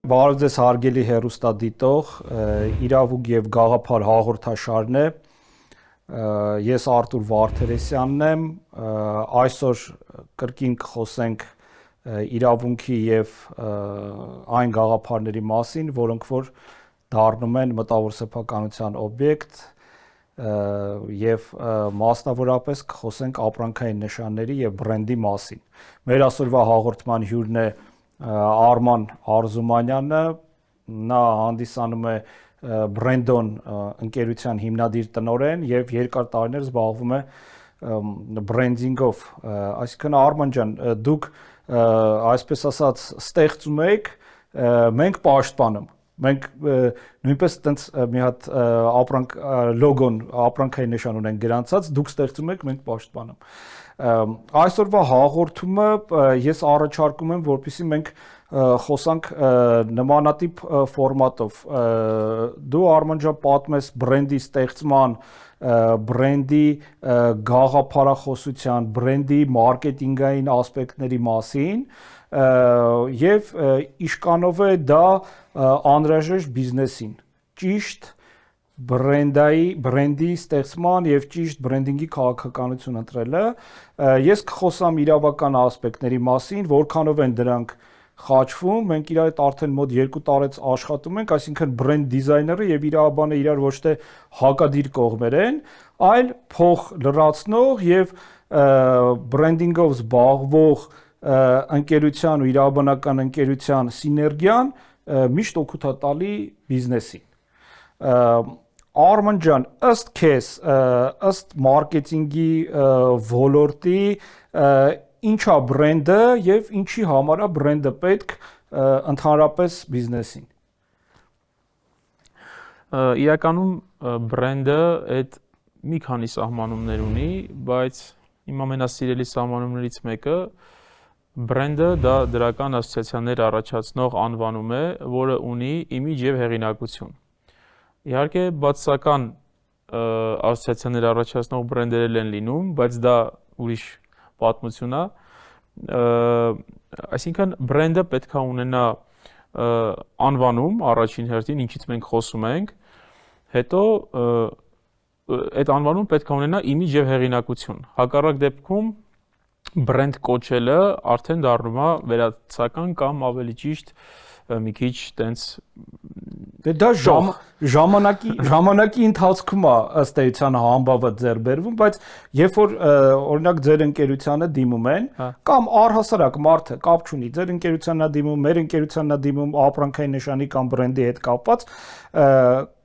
Բարև ձեզ հարգելի հեռուստադիտող, իրավունք եւ գաղափար հաղորդաշարն է։ Ես Արտուր Վարդերեսյանն եմ, այսօր կրկին կխոսենք իրավունքի եւ այն գաղափարների մասին, որոնք որ դառնում են մտավոր սեփականության օբյեկտ եւ մասնավորապես կխոսենք ապրանքային նշանների եւ բրենդի մասին։ Մեր այսօրվա հաղորդման հյուրն է Արման Արզումանյանը, նա հանդիսանում է Brandon ընկերության հիմնադիր տնօրեն եւ երկար տարիներ զբաղվում է բրենդինգով, այսինքն Արման ջան, դուք այսպես ասած ստեղծում եք, մենք պաշտպանում, մենք նույնպես տենց մի հատ ապրանք լոգոն, ապրանքային նշան ունենք գրանցած, դուք ստեղծում եք, մենք պաշտպանում։ Այսօրվա հաղորդումը ես առաջարկում եմ, որպեսզի մենք խոսանք նմանատիպ ֆորմատով։ Դու Արման ջան պատմես բրենդի ստեղծման, բրենդի գաղափարախոսության, բրենդի մարքեթինգային ասպեկտների մասին եւ իշքանով է դա անհրաժեշտ բիզնեսին։ Ճիշտ բրենդի ստեղծման եւ ճիշտ բրենդինգի քաղաքականություն ընտրելը, ես կխոսամ իրավական ասպեկտների մասին, որքանով են դրանք խաչվում, մենք իրար հետ արդեն մոտ 2 տարեց աշխատում ենք, այսինքն բրենդ դիզայները եւ իրավաբանը իրար ոչ թե հակադիր կողմեր են, այլ փող լրացնող եւ բրենդինգով զբաղվող ընկերության ու իրավաբանական ընկերության սիներգիան միշտ օգուտ է տալի բիզնեսին։ Արման ջան, ըստ քեզ, ըստ մարքեթինգի ոլորտի, ինչ է բրենդը եւ ինչի համար է բրենդը պետք ընդհանրապես բիզնեսին։ Իրականում բրենդը այդ մի քանի սահմանումներ ունի, բայց իմ ամենասիրելի սահմանումներից մեկը բրենդը դա դրական ասոցիացիաներ առաջացնող անվանում է, որը ունի իմիջ եւ հեղինակություն։ Իհարկե բացասական ասոցիացիաներ առաջացնող բրենդեր են լինում, բայց դա ուրիշ պատմություն է։ Այսինքն բրենդը պետք է ունենա անվանում առաջին հերթին, ինչից մենք խոսում ենք, հետո այդ անվանում պետք է ունենա իմիջ եւ հեղինակություն։ Հակառակ դեպքում բրենդ կոչելը արդեն դառնում է վերացական կամ ավելի ճիշտ մի քիչ տենց դա ժամանակի ընթացքում է ըստ էության համբավը ձեռք բերվում, բայց երբ որ օրինակ ձեր ընկերությանը դիմում են, կամ առհասարակ մարդը կապ չունի, ձեր ընկերությանն է դիմում, մեր ընկերությանն է դիմում ապրանքային նշանի կամ բրենդի հետ կապված,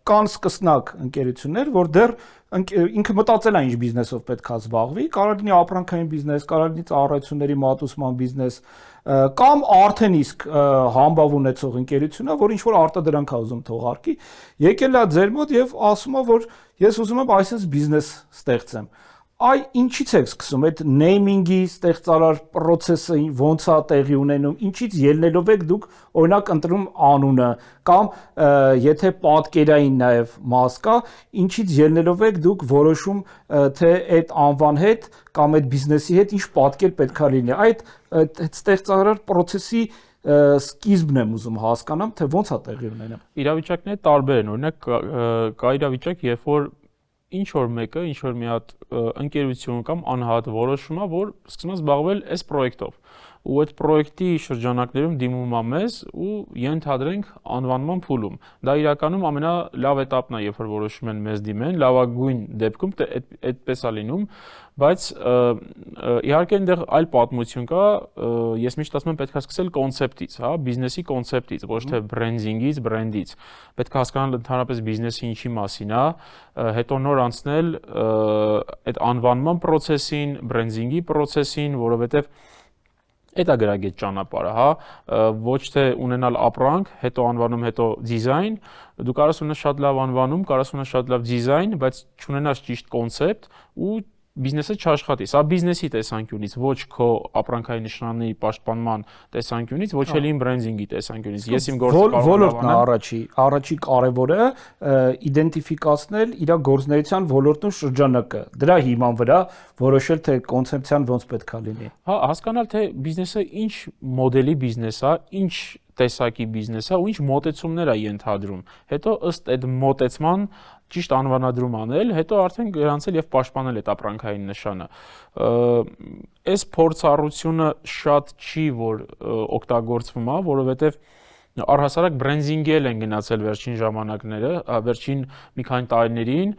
կան սկսնակ ընկերություններ, որ դեռ ինքը մտածել է ինչ բիզնեսով պետք է զբաղվի, կարող լինի ապրանքային բիզնես, կարող լինի ծառայությունների մատուցման բիզնես, կամ արդեն իսկ համբավ ունեցող ընկերությունը, որ ինչ որ արտադրանք է ուզում թողարկի, եկել է ձեր մոտ եւ ասում է, որ ես ուզում եմ այսպես բիզնես ստեղծեմ։ Այ ինչից եք սկսում այդ նեյմինգի ստեղծարար process-ը ոնց է տեղի ունենում, ինչից ելնելով եք դուք օրինակ ընտրում անունը կամ եթե պատկերային նաև մաս կա, ինչից ելնելով եք դուք որոշում թե այդ անվան հետ կամ այդ բիզնեսի հետ ինչ պատկեր պետք է լինի։ Այդ ստեղծարար process-ի սկիզբն եմ ուզում հասկանամ, թե ոնց է տեղի ունենում։ Իրավիճակները տարբեր են, օրինակ կա իրավիճակ, երբ որ ինչ որ մեկը, ինչ որ մի հատ ընկերություն կամ անհատ որոշում է, որ սկսում է զբաղվել այս պրոյեկտով։ Ու այդ պրոյեկտի շրջանակներում դիմում է մեզ ու ենթադրենք անվանման փուլում։ Դա իրականում ամենալավ էտապն է, երբ որ որոշում են մեզ դիմեն, լավագույն դեպքում այդպես է լինում, բայց իհարկե այնտեղ այլ պատմություն կա, ես միշտ ասում եմ պետք է սկսել կոնցեպտից, հա, բիզնեսի կոնցեպտից, ոչ թե բրենդինգից, բրենդից։ Պետք է հասկանալ ընդհանրապես բիզնեսը ինչի մասին է, հետո նոր անցնել այդ անվանման process-ին, բրենդինգի process-ին, որովհետև Էդ է գրագետ ճանապարհը, հա, ոչ թե ունենալ ապրանք, հետո անվանում, հետո դիզայն, դու կարաս ունենաս շատ լավ անվանում, կարաս ունենաս շատ լավ դիզայն, բայց չունենաս ճիշտ կոնցեպտ ու բիզնեսը չաշխատի։ Սա բիզնեսի տեսանկյունից, ոչ քո ապրանքային նշանի պաշտպանման տեսանկյունից, ոչ էլ իմ բրենդինգի տեսանկյունից։ Ես իմ գործը ոլորտն է առաջի կարևորը իդենտիֆիկացնել իր գործունեության ոլորտն ու շրջանակը։ Դրա հիման վրա որոշել թե կոնցեպցիան ոնց պետք է լինի։ Հա, հասկանալ թե բիզնեսը ինչ մոդելի բիզնես է, ինչ տեսակի բիզնես է ու ինչ մոտեցումներ է ենթադրում։ Հետո ըստ այդ մոտեցման ճիշտ անվանադրում անել, հետո արդեն գրանցել եւ պաշտպանել այդ ապրանքային նշանը։ Այս փորձառությունը շատ չի որ օգտագործվում է, որովհետեւ առհասարակ բրենդինգել են գնացել վերջին ժամանակները, վերջին մի քանի տարիներին,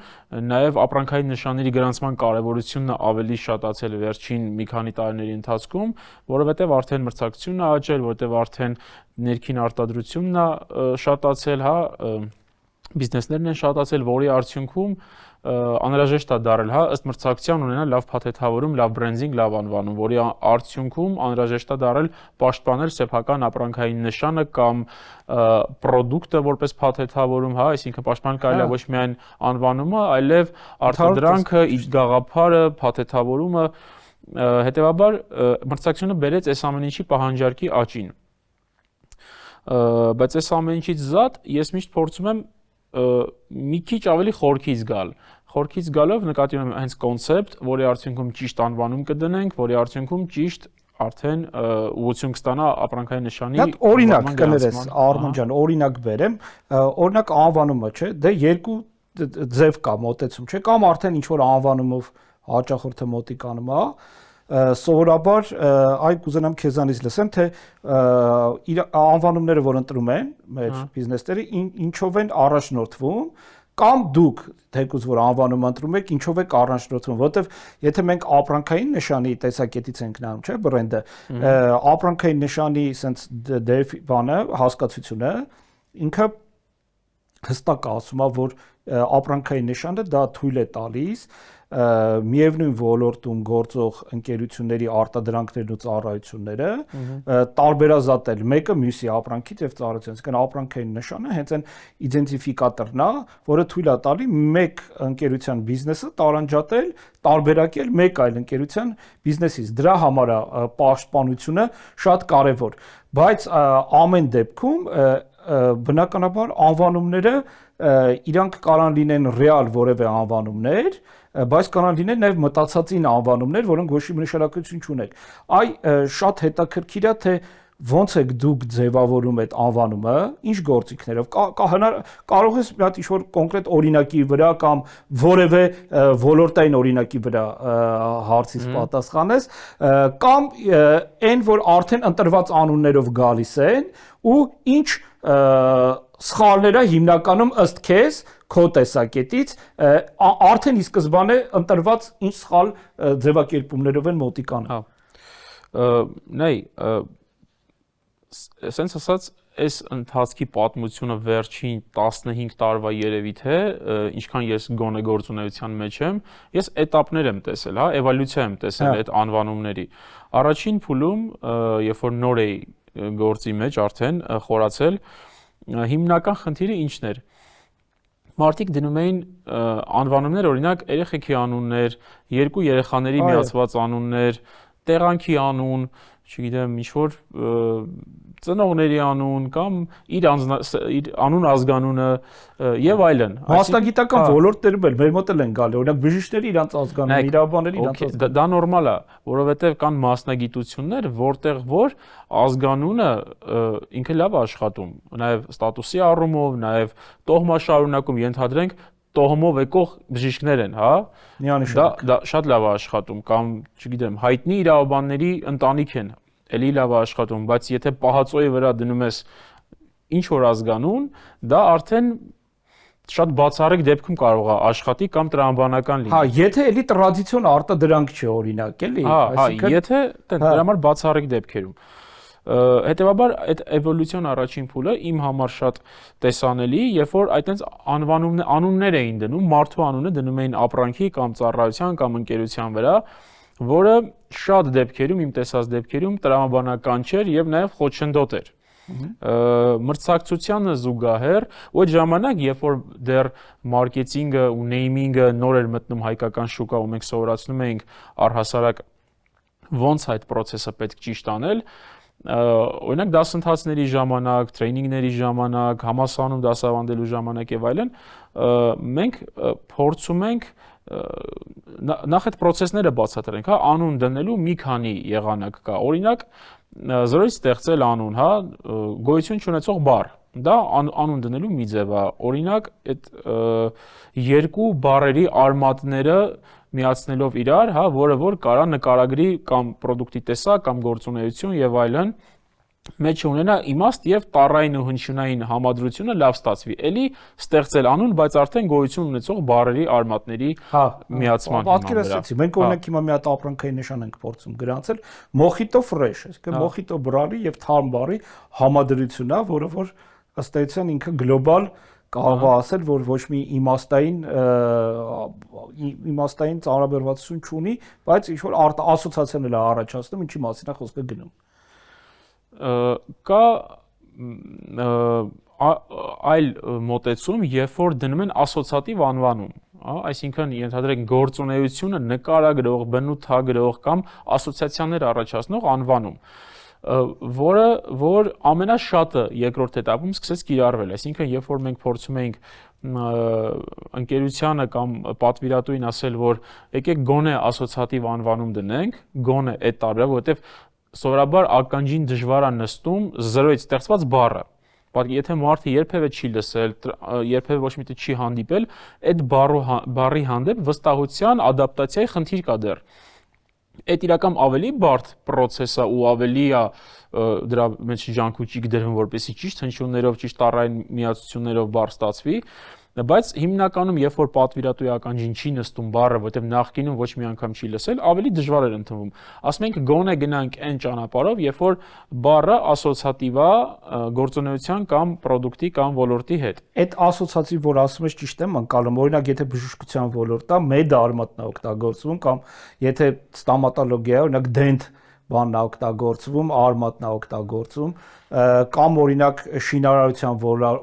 նաև ապրանքային նշանների գրանցման կարևորությունն ավելի շատացել է վերջին մի քանի տարիների ընթացքում, որովհետև արդեն մրցակցությունն է աճել, որովհետև արդեն ներքին արտադրությունն է շատացել, հա, բիզնեսներն են շատացել, որի արդյունքում անհրաժեշտ է դարել, հա, ըստ մրցակցության ունենալ լավ փաթեթավորում, լավ բրենդինգ, լավ անվանում, որի արդյունքում անհրաժեշտ է դարել պաշտպանել սեփական ապրանքային նշանը կամ պրոդուկտը որպես փաթեթավորում, հա, այսինքն պաշտպանել կարելի է ոչ միայն անվանումը, այլև արտադրանքը, իր գաղափարը, փաթեթավորումը, հետեւաբար մրցակցությունը բերեց այս ամեն ինչի պահանջարկի աճին։ Բայց այս ամեն ինչից զատ ես միշտ փորձում եմ մի քիչ ավելի խորքից գալ։ Խորքից գալով նկատի ունեմ հենց կոնցեպտ, որի արդյունքում ճիշտ անվանում կդնենք, որի արդյունքում ճիշտ արդեն ուղղություն կստանա ապրանքային նշանի։ Դա օրինակ կներես Արման ջան, օրինակ բերեմ, օրինակ անվանումը, չէ, դե երկու ձև կա մոտեցում, չէ, կամ արդեն ինչ որ անվանումով հաճախորդը մոտիկանում է, սովորաբար այ կուզենամ քեզանից լսեմ, թե իր անվանումները, որ ընտրում են մեր բիզնեսները, ինչով են առաջնորդվում, կամ դուք թեկուզ որ անվանում ընտրում եք, ինչով եք առաջնորդվում, որովհետև եթե մենք ապրանքային նշանի տեսակետից ենք նայում, չէ, բրենդը, ապրանքային նշանի sense դեֆ բանը, հասկացությունը ինքը հստակ ասում է, որ ապրանքային նշանը դա թույլ է տալիս միևնույն ոլորտում գործող ընկերությունների արտադրանքներն ու ծառայությունները տարբերազատել մեկը մյուսի ապրանքից եւ ծառայությունից, այսինքն ապրանքային նշանը հենց այն իդենտիֆիկատորն է, որը թույլ է տալի մեկ ընկերության բիզնեսը տարանջատել, տարբերակել մեկ այլ ընկերության բիզնեսից։ Դրա համար է պաշտպանությունը շատ կարեւոր, բայց ամեն դեպքում բնականաբար անվանումները իրանք կարան լինեն ռեալ որևէ անվանումներ, բայց կարող լինեն նաև մտածածին անվանումներ, որոնք ոչ մի նշանակություն չունեն։ Այ շատ հետաքրքիր է, թե ոնց եք դուք ձևավորում այդ անվանումը, ինչ գործիքներով, կարող ես մի հատ ինչ-որ կոնկրետ օրինակի վրա կամ որևէ ոլորտային օրինակի վրա հարցից պատասխանես, կամ այն, որ արդեն ընտրված անուններով գալիս են ու ինչ սխալները հիմնականում ըստ քեզ քո տեսակետից արդեն ի սկզբանե ընտրված ինչ սխալ ձևակերպումներով են մոտիկանում։ Նայ, sense ասած, այս ընթացքի պատմությունը վերջին 15 տարվա երևի թե, ինչքան ես գոնե գործունեության մեջ եմ, ես էտապներ եմ տեսել, հա, էվոլյուցիա եմ տեսել այդ անվանումների։ Առաջին փուլում, երբ որ նոր էի գործի մեջ արդեն խորացել, հիմնական խնդիրը ինչն էր։ Մարդիկ դնում էին անվանումներ, օրինակ երեխեքի անուններ, երկու երեխաների միացված անուններ, տեղանքի անուն, չգիտեմ, ինչ-որ ծնողների անուն կամ իր անուն ազգանունը եւ այլն։ Մասնագիտական ոլորտներում էլ մեր մոտ են գալի, օրինակ բժիշկների իրանց ազգանունը, իրավաբանների իրանց ազգանունը։ Դա նորմալ է, որովհետեւ կան մասնագիտություններ, որտեղ որ ազգանունը ինքը լավ է աշխատում, նաեւ ստատուսի առումով, նաեւ տոհմաշարունակում ենթադրենք տոհմով եկող բժիշկներ են, հա։ Դա շատ լավ է աշխատում, կամ, չգիտեմ, հայտնի իրավաբանների ընտանիք են, էլի լավ է աշխատում, բայց եթե պահածոյի վրա դնում ես ինչ որ ազգանուն, դա արդեն շատ բացառիկ դեպքում կարող է աշխատի կամ տրամաբանական լինի։ Հա, եթե էլի տրադիցիոն արտադրանք չէ, օրինակ, էլի, այսինքն եթե դրա համար բացառիկ դեպքերում։ Հետևաբար այդ էվոլյուցիոն առաջին փուլը իմ համար շատ տեսանելի, երբ որ այտենց անուններ էին դնում, մարդու անունը դնում էին ապրանքի կամ ծառայության կամ ընկերության վրա, որը շատ դեպքերում, իմ տեսած դեպքերում տրամաբանական չէր եւ նաեւ խոչընդոտ էր։ Մրցակցությանը զուգահեռ ու այդ ժամանակ, երբ որ դեռ մարքեթինգը ու նեյմինգը նոր էր մտնում հայկական շուկա ու մենք սովորացնում էինք առհասարակ ոնց այդ process-ը պետք ճիշտ անել, օրինակ դասընթացների ժամանակ, տրեյնինգների ժամանակ, համալսարանում դասավանդելու ժամանակ եւ այլն, մենք փորձում ենք նախ այդ process-ները բացատրենք, հա, անուն դնելու մի քանի եղանակ կա։ Օրինակ, զրոյից ստեղծել անուն, հա, գոյություն չունեցող բառ։ Դա անուն դնելու մի ձև է։ Օրինակ, այդ երկու բառերի արմատները միացնելով իրար, հա, որը որ կարա նկարագրի կամ product-ի տեսակ կամ գործունեություն եւ այլն, մեջ ունենա իմաստ եւ տառային ու հնչյունային համադրությունը լավ ստացվի։ Էլի ստեղծել անուն, բայց արդեն գոյություն ունեցող բառերի արմատների միացման հիման վրա։ Պատկերացրեցի, մենք օրինակ հիմա մի հատ ապրանքային նշան ենք փորձում գրանցել, Mojito Fresh, այսինքն Mojito բառի եւ Tharm բառի համադրությունն է, որը որ ըստ էության ինքը գլոբալ կարող է ասել, որ ոչ մի իմաստային ծանրաբեռնվածություն չունի, բայց ինչ որ ասոցիացիաներ է առաջացնում, ինչի մասին է խոսքը գնում։ Կա այլ մոտեցում, երբ որ դնում են ասոցիատիվ անվանում, այսինքն ենթադրենք գործունեությունը նկարագրող, բնութագրող կամ ասոցիացիաներ առաջացնող անվանում, որ ամենաշատը երկրորդ этаպում սկսեց կիրառվել, այսինքն երբ որ մենք փորձում էինք ընկերությանը կամ պատվիրատուին ասել, որ եկեք գոնե ասոցիատիվ անվանում դնենք, գոնե այդ տարբեր, որովհետև սովորաբար ականջին դժվար է նստում զրոյից ստեղծված բառը։ Եթե մարդը երբևէ չի լսել, երբևէ ոչ մի տեղ չի հանդիպել, այդ բառի հանդեպ վստահության, ադապտացիայի խնդիր կա դեռ։ Այդ իրական ավելի բարդ process է ու ավելի է դրա մեջ ժանքուճիկ դրվում, որպեսզի ճիշտ հնչյուններով, ճիշտ տառային միացություններով բառ ստացվի, բայց հիմնականում երբ որ պատվիրատուի ականջին չի նստում բառը, որտեղ նախկինում ոչ մի անգամ չի լսել, ավելի դժվար է ընդունվում։ Ասում ենք գոնե գնանք այն ճանապարհով, երբ որ բառը ասոցիատիվ է գործունեության կամ product-ի կամ ոլորտի հետ։ Այդ ասոցիատիվ, որ ասում ես, ճիշտ եմ անցալում, օրինակ եթե բժշկության ոլորտը med արմատն է օգտագործվում կամ եթե ստոմատոլոգիա, օրինակ dent բանն է օգտագործվում, արմատն է օգտագործվում, կամ օրինակ շինարարության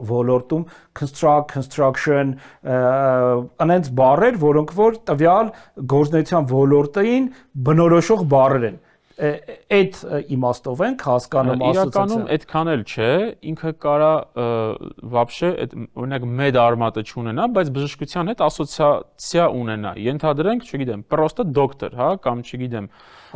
ոլորտում construct, construction, անենց բառեր, որոնք որ տվյալ գործունեության ոլորտին բնորոշող բառեր են։ Այդ իմաստով ենք հասկանում ասոցիացիա։ Իրականում այդքան էլ չէ, ինքը կարա вообще օրինակ med արմատը չունենա, բայց բժշկության հետ ասոցիացիա ունենա։ Ենթադրենք, չգիտեմ, պրոստը դոկտոր, հա, կամ չգիտեմ,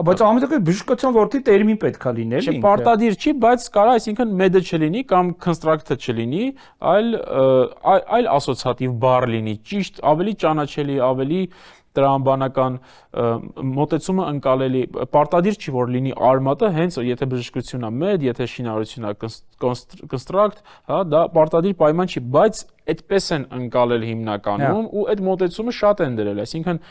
բայց ամենտեղ բժշկության ոլորտի տերմին պետք է լինի, էլի։ Պարտադիր չի, բայց կարա, այսինքն med-ը չլինի կամ construct-ը չլինի, այլ ասոցիատիվ բառ լինի, ճիշտ, ավելի ճանաչելի, ավելի տրամաբանական մոտեցումը ընկալելի, պարտադիր չի որ լինի արմատը, հենց եթե բժշկությունն է med, եթե շինարարությունն է construct, հա, դա պարտադիր պայման չի, բայց այդպես են ընկալել հիմնականում ու այդ մոտեցումը շատ են դրել, այսինքն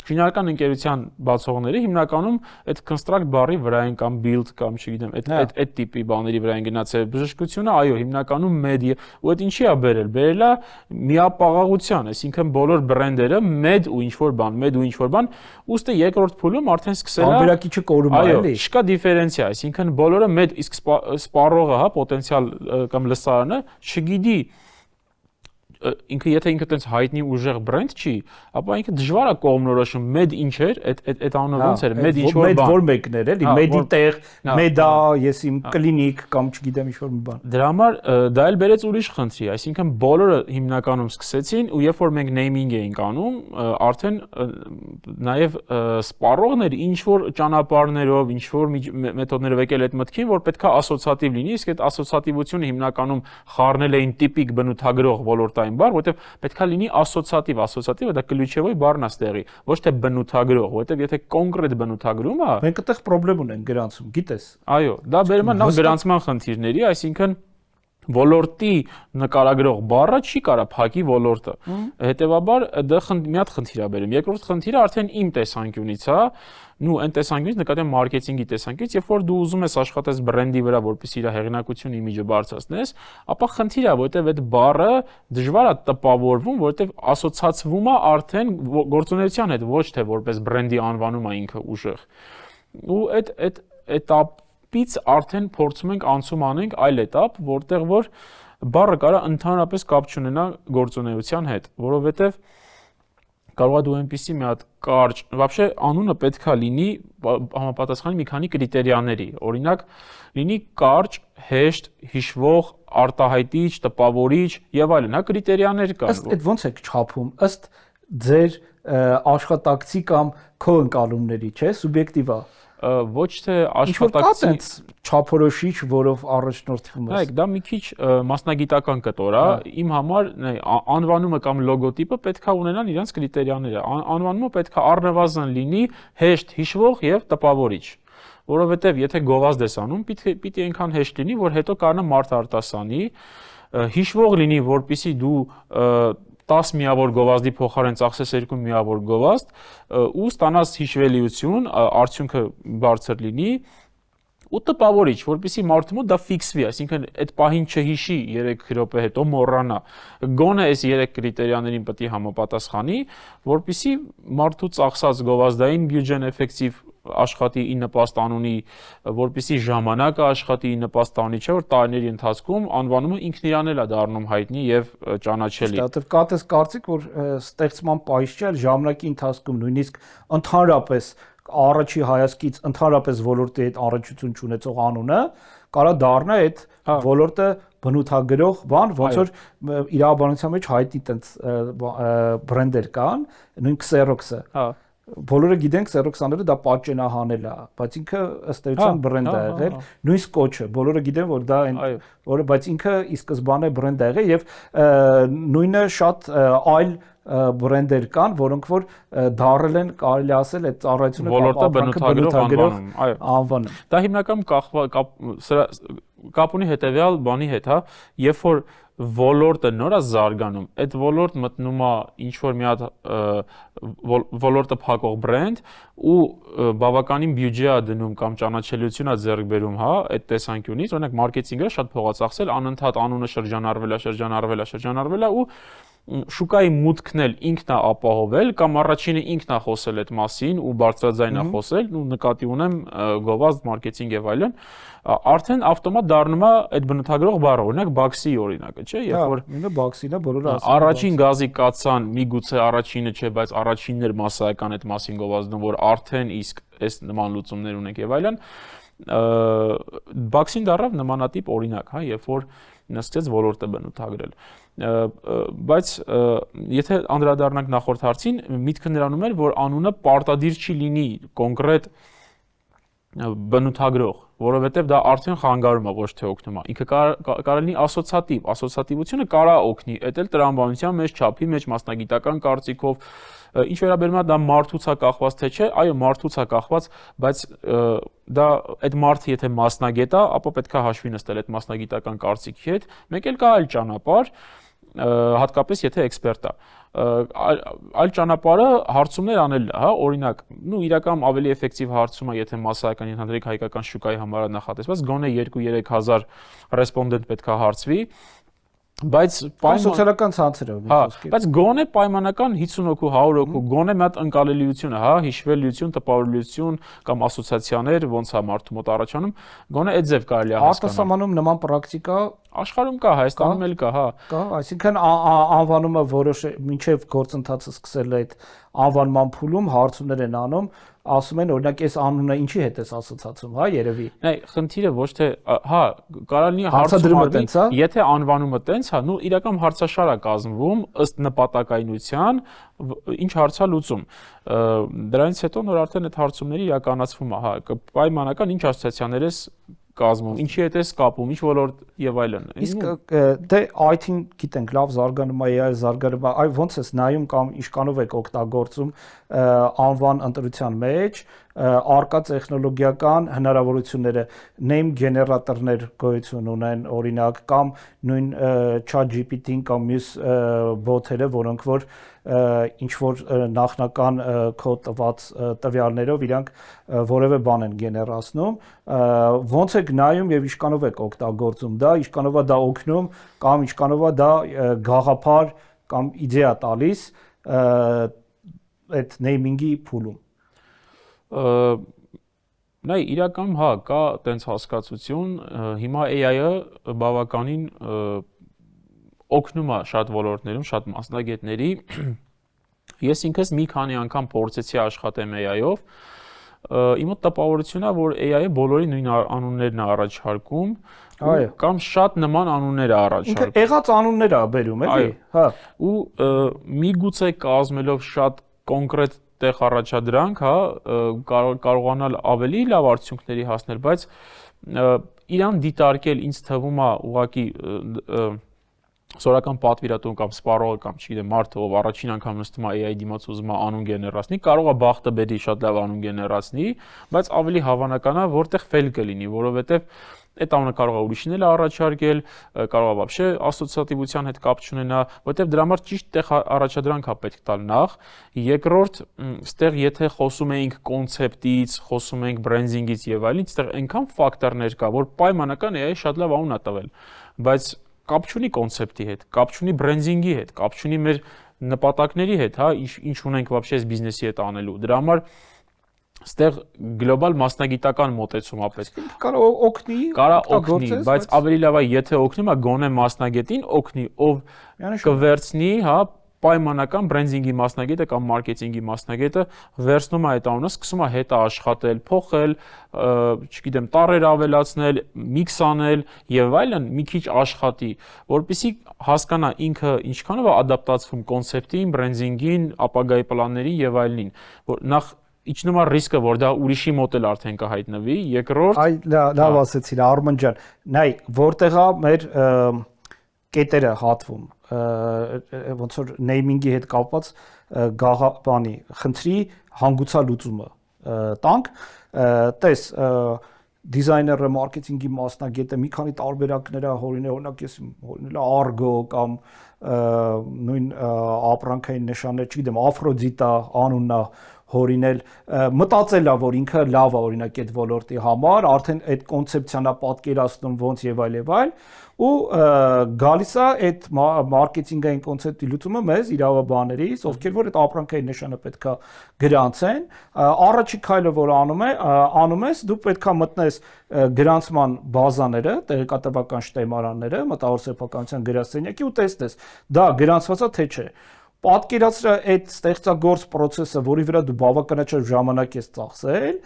շինարարական ընկերության բացողները հիմնականում այդ construct բառի վրա են կամ build կամ չգիտեմ, այդ տիպի բաների վրա են գնացել, բժշկությունը, այո, հիմնականում med ու այդ ինչի է բերել է միապաղաղության, այսինքն բոլոր բրենդերը med ու ինչ-որ բան, ուստի երկրորդ փուլում արդեն սկսել է տարբերակիչը կորում է, էլի։ Այո, չկա դիֆերենցիա, այսինքն բոլորը med, իսկ սպառողը, հա, պոտենցիալ կամ լսարանը չգիտի ինքը եթե ինքը տենց հայտնի ուժեղ բրենդ չի, ապա ինքը դժվար է կողմնորոշում med ինչ էր, այդ անունը ոնց էր, med ինչ որ բան։ Որ մեկն էր, էլի, med-ի տեղ, med-ա, ես իմ կլինիկ կամ չգիտեմ ինչ որ մի բան։ Դրա համար դա էլ բերեց ուրիշ խնդրի, այսինքն բոլորը հիմնականում սկսեցին ու երբ որ մենք naming էինք անում, արդեն նաև սպառողներ ինչ որ ճանապարհներով, ինչ որ մեթոդներով եկել այդ մտքին, որ պետքա ասոցիատիվ լինի, իսկ այդ ասոցիատիվությունը հիմնականում խառնել էին տիպիկ բնութագրող ոլորտային բառ, որտեղ պետքա լինի ասոցիատիվը դա ключевой բառն է ստեղի, ոչ թե բնութագրող, որտեղ եթե կոնկրետ բնութագրում է, մենք այդտեղ խնդրեմ ունենք գրանցում, գիտես։ Այո, դա բերում է նախ գրանցման խնդիրների, այսինքն ոլորտի նկարագրող բառը չի կարա փակի ոլորտը։ Հետևաբար դա մի հատ խնդիր է բերում։ Երկրորդ խնդիրը արդեն իմ տեսանկյունից է, այն տեսանկյունից նկատի մարքեթինգի տեսանկյունից, երբ որ դու ուզում ես աշխատես բրենդի վրա, որպեսզի իր հեղինակություն իմիջը բարձրացնես, ապա խնդիր է, որովհետև այդ բառը դժվար է տպավորվում, որովհետև ասոցիացվում է արդեն գործունեության հետ, ոչ թե որպես բրենդի անվանում է ինքը ուժեղ։ Ու այդ этаպից արդեն փորձում ենք անցում անենք այլ этап, որտեղ որ բառը կարա ընդհանրապես կապ չունենա գործունեության հետ, որովհետև կարող է դու այնպեսի մի հատ կարճ, вообще անունը պետքա լինի համապատասխանի մի քանի կրիտերիաների, օրինակ լինի կարճ, հեշտ, հիշվող, արտահայտիչ, տպավորիչ եւ այլն, հա կրիտերիաներ կան։ Ըստ այդ ո՞նց է չափում, ըստ ձեր աշխատակցի կամ քո ընկալումների, չէ, սուբյեկտիվ է։ ոչ թե աշխատակցի չափորոշիչ, որով առաջնորդվում ես։ Այո, դա մի քիչ մասնագիտական կտոր է։ Իմ համար անվանումը կամ լոգոտիպը պետքա ունենան իրենց կրիտերիաները։ Անվանումը պետքա առնվազն լինի հեշտ հիշվող եւ տպավորիչ։ Որովհետեւ եթե գովազդ ես անում, պիտի այնքան հեշտ լինի, որ հետո կարողանա մարդ արտասանի, հիշվող լինի, որpիսի դու 10 միավոր գովազդի փոխարեն ծախսես 2 միավոր գովազդ ու ստանաս հիշվելիություն, արդյունքը բարձր լինի ու տպավորիչ, որպեսզի մարդու մոտ դա ֆիքսվի, այսինքն այդ պահին չհիշի 3 րոպե հետո մոռանա։ Գոնե այս 3 կրիտերիաներին պետք է համապատասխանի, որպեսզի մարդու ծախսած գովազդային բյուջեն էֆեկտիվ աշխատի ի նպաստ անունի, որպեսզի ժամանակը աշխատի ի նպաստ անունի, չէ՞ որ տարիների ընթացքում անվանումը ինքն իրան էլ է դառնում հայտնի եւ ճանաչելի։ Որտեւ կա տես կարծիք, որ ստեղծման պայշյալ ժամանակի ընթացքում նույնիսկ ընդհանրապես առաջի հայացքից ընդհանրապես ոլորտի հետ առնչություն չունեցող անունը կարա դառնա այդ ոլորտը բնութագրող բան, ոնց որ իրավաբանության մեջ հայտի տենց բրենդեր կան, նույն Xerox-ը։ Բոլորը գիտենք Xerox-աները դա պատճենահանել է, բայց ինքը ըստ էության բրենդ է եղել, նույն Scotch-ը, բոլորը գիտեն որ դա այն, որը բայց ինքը ի սկզբանե բրենդ է եղել եւ նույնը շատ այլ բրենդեր կան, որոնք որ դարել են, կարելի ասել, այդ ծառայությունը ոլորտը բնութագրող անվանը։ Դա հիմնական կապ ունի հետեւյալ բանի հետ, հա, երբ որ ոլորտը նոր է զարգանում, այդ ոլորտ մտնում է ինչ որ մի հատ ոլորտը փակող բրենդ ու բավականին բյուջե է դնում կամ ճանաչելիություն է ձեռք բերում, հա, այդ տեսանկյունից, օրինակ մարքեթինգը շատ փող է ծախսել, անընդհատ անունը շրջանառվել է ու շուկայի մուտքն էլ ինքն է ապահովել կամ առաջինը ինքն է խոսել այդ մասին ու բարձրաձայն է խոսել, ու նկատի ունեմ գովազդ, մարքեթինգ եւ այլն, արդեն ավտոմատ դառնում է այդ բնութագրող բառը, օրինակ Baxi օրինակը, չէ՞, երբ որ ինքը Baxi-ն է, բոլորը ասում են առաջին գազի կացան, միգուցե առաջինը չէ, բայց առաջինն էր massայական այդ մասին գովազդում, որ արդեն իսկ այս նման լուծումներ ունենք եւ այլն, Baxi-ն դառավ նմանատիպ օրինակ, հա, երբ որ նստեց ոլորտը բնութագրել։ Բայց եթե անդրադառնանք նախորդ հարցին, միտքը նրանում էր, որ անունը պարտադիր չի լինի կոնկրետ բնութագրող, որովհետև դա արդեն խանգարում է, ոչ թե օգնում է։ Ինքը կարող լինի ասոցիատիվ, ասոցիատիվությունը կարա օգնի, այդ էլ տրամաբանության մեջ, չափի մեջ, մասնագիտական կարծիքով, ինչ վերաբերում է դա մարդուց է կախված թե չէ, այո, մարդուց է կախված, բայց դա այդ մարդը եթե մասնագետ է, ապա պետք է հաշվի նստել այդ մասնագիտական կարծիքի հետ։ Մեկ էլ կա այլ ճանապարհ, հատկապես եթե էքսպերտ է։ Այլ ճանապարհը հարցումներ անելն է, հա, օրինակ, իրական ավելի էֆեկտիվ հարցումը, եթե massայական ընդհանրիկ հայկական շուկայի համար նախատեսված, գոնե 2-3 հազար ռեսպոնդենտ պետք է հարցվի, բայց սոցիալական ցանցերով մի խոսքով։ Բայց գոնե պայմանական 50 հոգու, 100 հոգու, գոնե մի հատ ընկալելիությունը, հա, հիշվելիություն, տպավորելիություն կամ ասոցիացիաներ ոնց է մարդու մոտ առաջանում, գոնե այդ ձև կարելի է հասկանալ։ Արտասահմանում նման պրակտիկա աշխարհում կա, Հայաստանում էլ կա, հա։ Կա, այսինքն անվանումը մինչև գործընթացը սկսել է այդ անվանման փուլում հարցումներ են անում, ասում են օրինակ այս անունը ինչի հետ էս ասոցացում, հա, երևի։ Խնդիրը ոչ թե, հա, կարող լինի հարցադրումը, եթե անվանումը տենց, հա, իրական հարցաշար է կազմվում ըստ նպատակայնության, ինչ հարց է լուծում։ Դրանից հետո նոր արդեն այդ հարցումները իրականացվում է, հա, պայմանական ինչ ասոցիացիաներ ես կազմում, ինչի հետ էս կապում, ինչ ոլորտ եւ այլն։ Իսկ դե IT-ն գիտենք, լավ զարգանում է, AI զարգանում է, այ ո՞նց էս նայում կամ ինչքանով եք օգտագործում անվան ընտրության մեջ արկա տեխնոլոգիական հնարավորությունները, name generator-ներ գոյություն ունեն, օրինակ, կամ նույն ChatGPT-ին կամ մյուս բոթերը, որոնք որ ինչ որ նախնական կոդ տված տվյալներով իրանք որևէ բան են գեներացնում, ոնց եք նայում եւ ինչքանով եք օգտագործում դա, ինչքանով է դա օգնում կամ ինչքանով է դա գաղափար կամ իդեա տալիս այդ նեյմինգի փուլում։ Նայ, իրականում հա, կա տենց հասկացություն, հիմա AI-ը բավականին օգնում է շատ ոլորտներում, շատ մասնագետների։ Ես ինքս մի քանի անգամ փորձեցի աշխատեմ AI-ով, իմ մոտ տպավորությունն է, որ AI-ը բոլորի նույն անուններն է առաջարկում, կամ շատ նման անուններ է առաջարկում։ Ինքը եղած անուններ է բերում, էլի, հա։ Ու միգուցե կազմելով շատ կոնկրետ տեղ առաջադրանք, հա, կարողանալ ավելի լավ արդյունքների հասնել, բայց իրան դիտարկել ինձ թվում է ուղղակի սորական պատվիրատուն կամ սպառողը կամ չգիտեմ մարդը ով առաջին անգամ նստում է AI դիմաց ուզում է անուն գեներացնի, կարող է բախտը բերի շատ լավ անուն գեներացնի, բայց ավելի հավանական է որտեղ ֆեյլ կլինի, որովհետև այդ անունը կարող է ուրիշին էլ առաջարկել, կարող է вообще ասոցիատիվության հետ կապ չունենա, որտեղ դրա համար ճիշտ տեղ առաջադրանք է պետք տալ նախ, երկրորդ, այստեղ եթե խոսում էինք կոնցեպտից, խոսում էինք բրենդինգից եւ այլն, այստեղ այնքան ֆակտորներ կա, որ պայմանական AI շատ լավ անուն է տվել, բայց կապ չունի կոնցեպտի հետ, կապ չունի բրենդինգի հետ, կապ չունի մեր նպատակների հետ, հա, ինչ ունենք вообще այս բիզնեսի հետ անելու։ Դրա համար այստեղ գլոբալ մասնագիտական մոտեցում է պետք։ Կարող օգնի, բայց ավելի լավ է, եթե օգնում է գոնե մասնագետին օգնի, ով կվերցնի, հա, պայմանական բրենդինգի մասնագետը կամ մարքեթինգի մասնագետը վերցնում է այդ անունը, սկսում է հետը աշխատել, փոխել, չգիտեմ, տառեր ավելացնել, միքս անել եւ այլն, մի քիչ աշխատի, որպեսզի հասկանա ինքը ինչքանով է ադապտացվում կոնցեպտին, բրենդինգին, ապագայի պլաններին եւ այլնին, որ նախ իջնում է ռիսկը, որ դա ուրիշի մոտ էլ արդեն կհայտնվի, երկրորդ այ լավ ասեցիր Արման ջան, նայ, որտեղ է մեր կետերը հատվում, ոնց որ նեյմինգի հետ կապված բանի, խնդրի հանգուցալուծումը տանք, տես դիզայները, մարքեթինգի մասնագետը մի քանի տարբերակներ հորինել, օրինակ ես հորինել Argo կամ նույն ապրանքային նշաններ, չգիտեմ, Afrodita անունն է հորինել, մտածել է, որ ինքը լավ է օրինակ այդ ոլորտի համար, արդեն այդ կոնցեպցիան է պատկերացնում ոնց եւ այլ, ու գալիս է այդ մարքեթինգային կոնցեպտի լուծումը մեզ իրավաբաններից, ովքեր որ այդ ապրանքային նշանը պետքա գրանցեն, առաջի քայլը որ անում ես, դու պետքա մտնես գրանցման բազաները, տեղեկատվական շտեմարանները, մտավոր սեփականության գրասենյակի ու տեսնես, դա գրանցված է թե չէ։ Պատկերացրա այդ ստեղծագործ process-ը, որի վրա դու բավականաչափ ժամանակ ես ծախսել,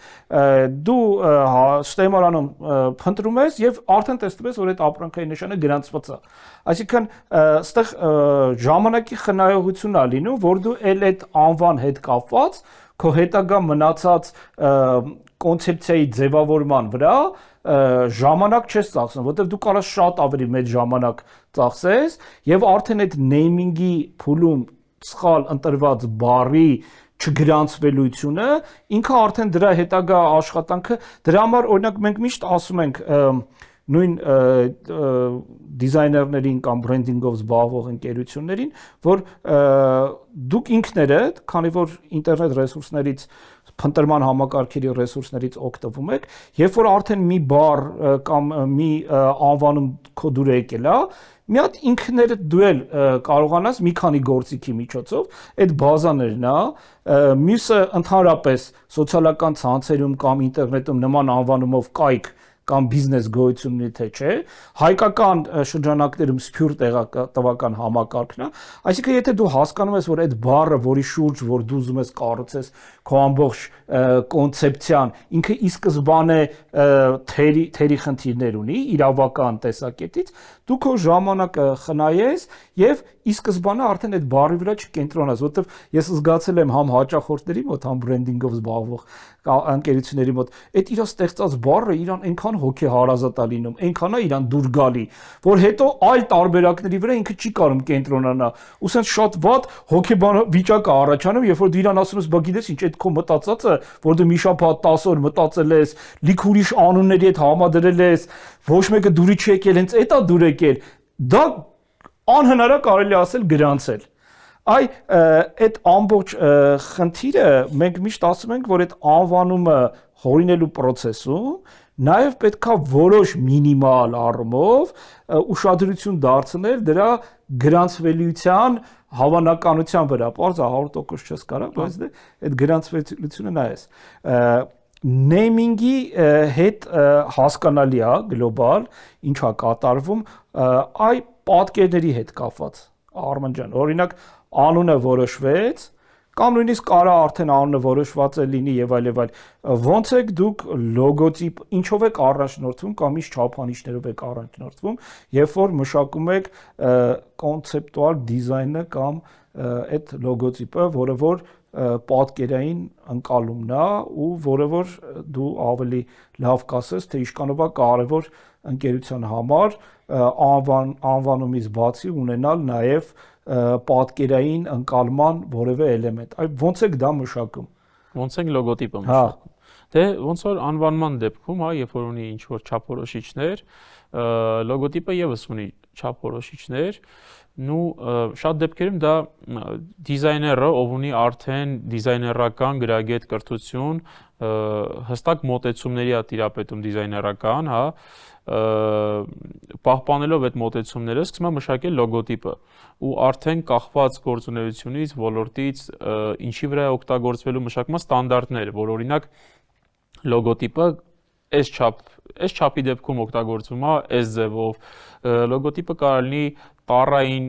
դու շտեմարանում փնտրում ես եւ արդեն տեսնում ես, որ այդ ապրանքային նշանը գրանցված է։ Այսինքն, այստեղ ժամանակի խնայողությունն է լինում, որ դու այդ անվան հետ կապված քո հետագա մնացած կոնցեպցիայի ձևավորման վրա ժամանակ չես ծախսում, որտեղ դու կարող ես շատ ավելի մեծ ժամանակ ծախսես եւ արդեն այդ նեյմինգի փուլում սխալ ընտրված բառի չգրանցվելությունը ինքը արդեն դրա հետագա աշխատանքը դրա համար օրինակ մենք միշտ ասում ենք նույն դիզայներներին կամ բրենդինգով զբաղվող ընկերություններին, որ դուք ինքներդ, քանի որ ինտերնետ ռեսուրսներից փնտրման համակարգերի ռեսուրսներից օգտվում եք, երբ որ արդեն մի բառ կամ մի անվանում քո դուր եկել է, մի հատ ինքներդ դու էլ կարողանաս մի քանի գործիքի միջոցով այդ բազաներն է, մյուսը ընդհանրապես սոցիալական ցանցերում կամ ինտերնետում նման անվանումով կայք կամ բիզնես գոյություն ունի թե չէ, հայկական շրջանակներում սփյուռ տեղատվական համակարգն է, այսինքն եթե դու հասկանում ես, որ այդ բառը, որի շուրջ որ դու ուզում ես կառուցես քո ամբողջ կոնցեպցիան, ինքը ի սկզբանե թերի խնդիրներ ունի իրավական տեսակետից, դու քո ժամանակը խնայես եւ ի սկզբանե արդեն այդ բառի վրա չկենտրոնաս, որովհետեւ ես զգացել եմ համ հաճախորդների մոտ, համ բրենդինգով զբաղվող ընկերությունների մոտ, այդ իր ստեղծած բառը իրան այնքան հոգեհարազատ է լինում, այնքան է իրան դուր գալի, որ հետո այլ տարբերակների վրա ինքը չի կարող կենտրոնանա, ու սենց շատ վատ հոգեբան վիճակ է առաջանում, երբ որ դու իրան ասում ես, բա գիտես ինչ, այդ քո մտածածը, որ դու մի շաբաթ 10 օր մտածել ես, լիք ուրիշ անունների հետ համադրել ես, ոչ մեկը դուրի չի եկել, հենց այդ է դուր եկել, դա անհնար է կարելի ասել գրանցել։ Այդ ամբողջ խնդիրը մենք միշտ ասում ենք, որ այդ անվանումը հորինելու process-ում նաև պետքա որոշ մինիմալ առումով ուշադրություն դարձնել դրա գրանցվելիության հավանականության վրա, պարզ է 100% չես կարող, բայց դե այդ գրանցվելիությունը նայես։ Նեյմինգի հետ հասկանալի է գլոբալ, ինչ է կատարվում, այ պատկերների հետ կապված, Արման ջան, օրինակ անունը որոշվեց, կամ նույնիսկ կարա արդեն անունը որոշված է լինի եւ այլ, ոնց եք դուք լոգոտիպ, ինչով եք առաջնորդվում կամ ինչ չափանիշներով եք առաջնորդվում, երբ որ մշակում եք կոնցեպտուալ դիզայնը կամ այդ լոգոտիպը, որը որ պատկերային ընկալումն է ու որը որ դու ավելի լավ կասես, թե ինչքանով է կարևոր ընկերության համար անվանումից բացի ունենալ նաև պատկերային ընկալման որևէ էլեմենտ։ Այ ո՞նց եք դա մշակում։ Ոնց ենք լոգոտիպը մշակում։ Դե ոնց որ անվանման դեպքում, երբ որ ունի ինչ որ չափորոշիչներ, լոգոտիպը եւս ունի չափորոշիչներ, շատ դեպքերում դա դիզայները, ով ունի արդեն դիզայներական գրագետ կրթություն, հստակ մոտեցումների է տիրապետում դիզայներական, պահպանելով այդ մոտեցումները սկսում է մշակել լոգոտիպը ու արդեն կախված գործունեությունից, ոլորտից, ինչի վրա է օգտագործվելու մշակման ստանդարտներ, որ օրինակ լոգոտիպը այս չափի դեպքում օգտագործվում է այս ձևով, լոգոտիպը կարող լինի տառային,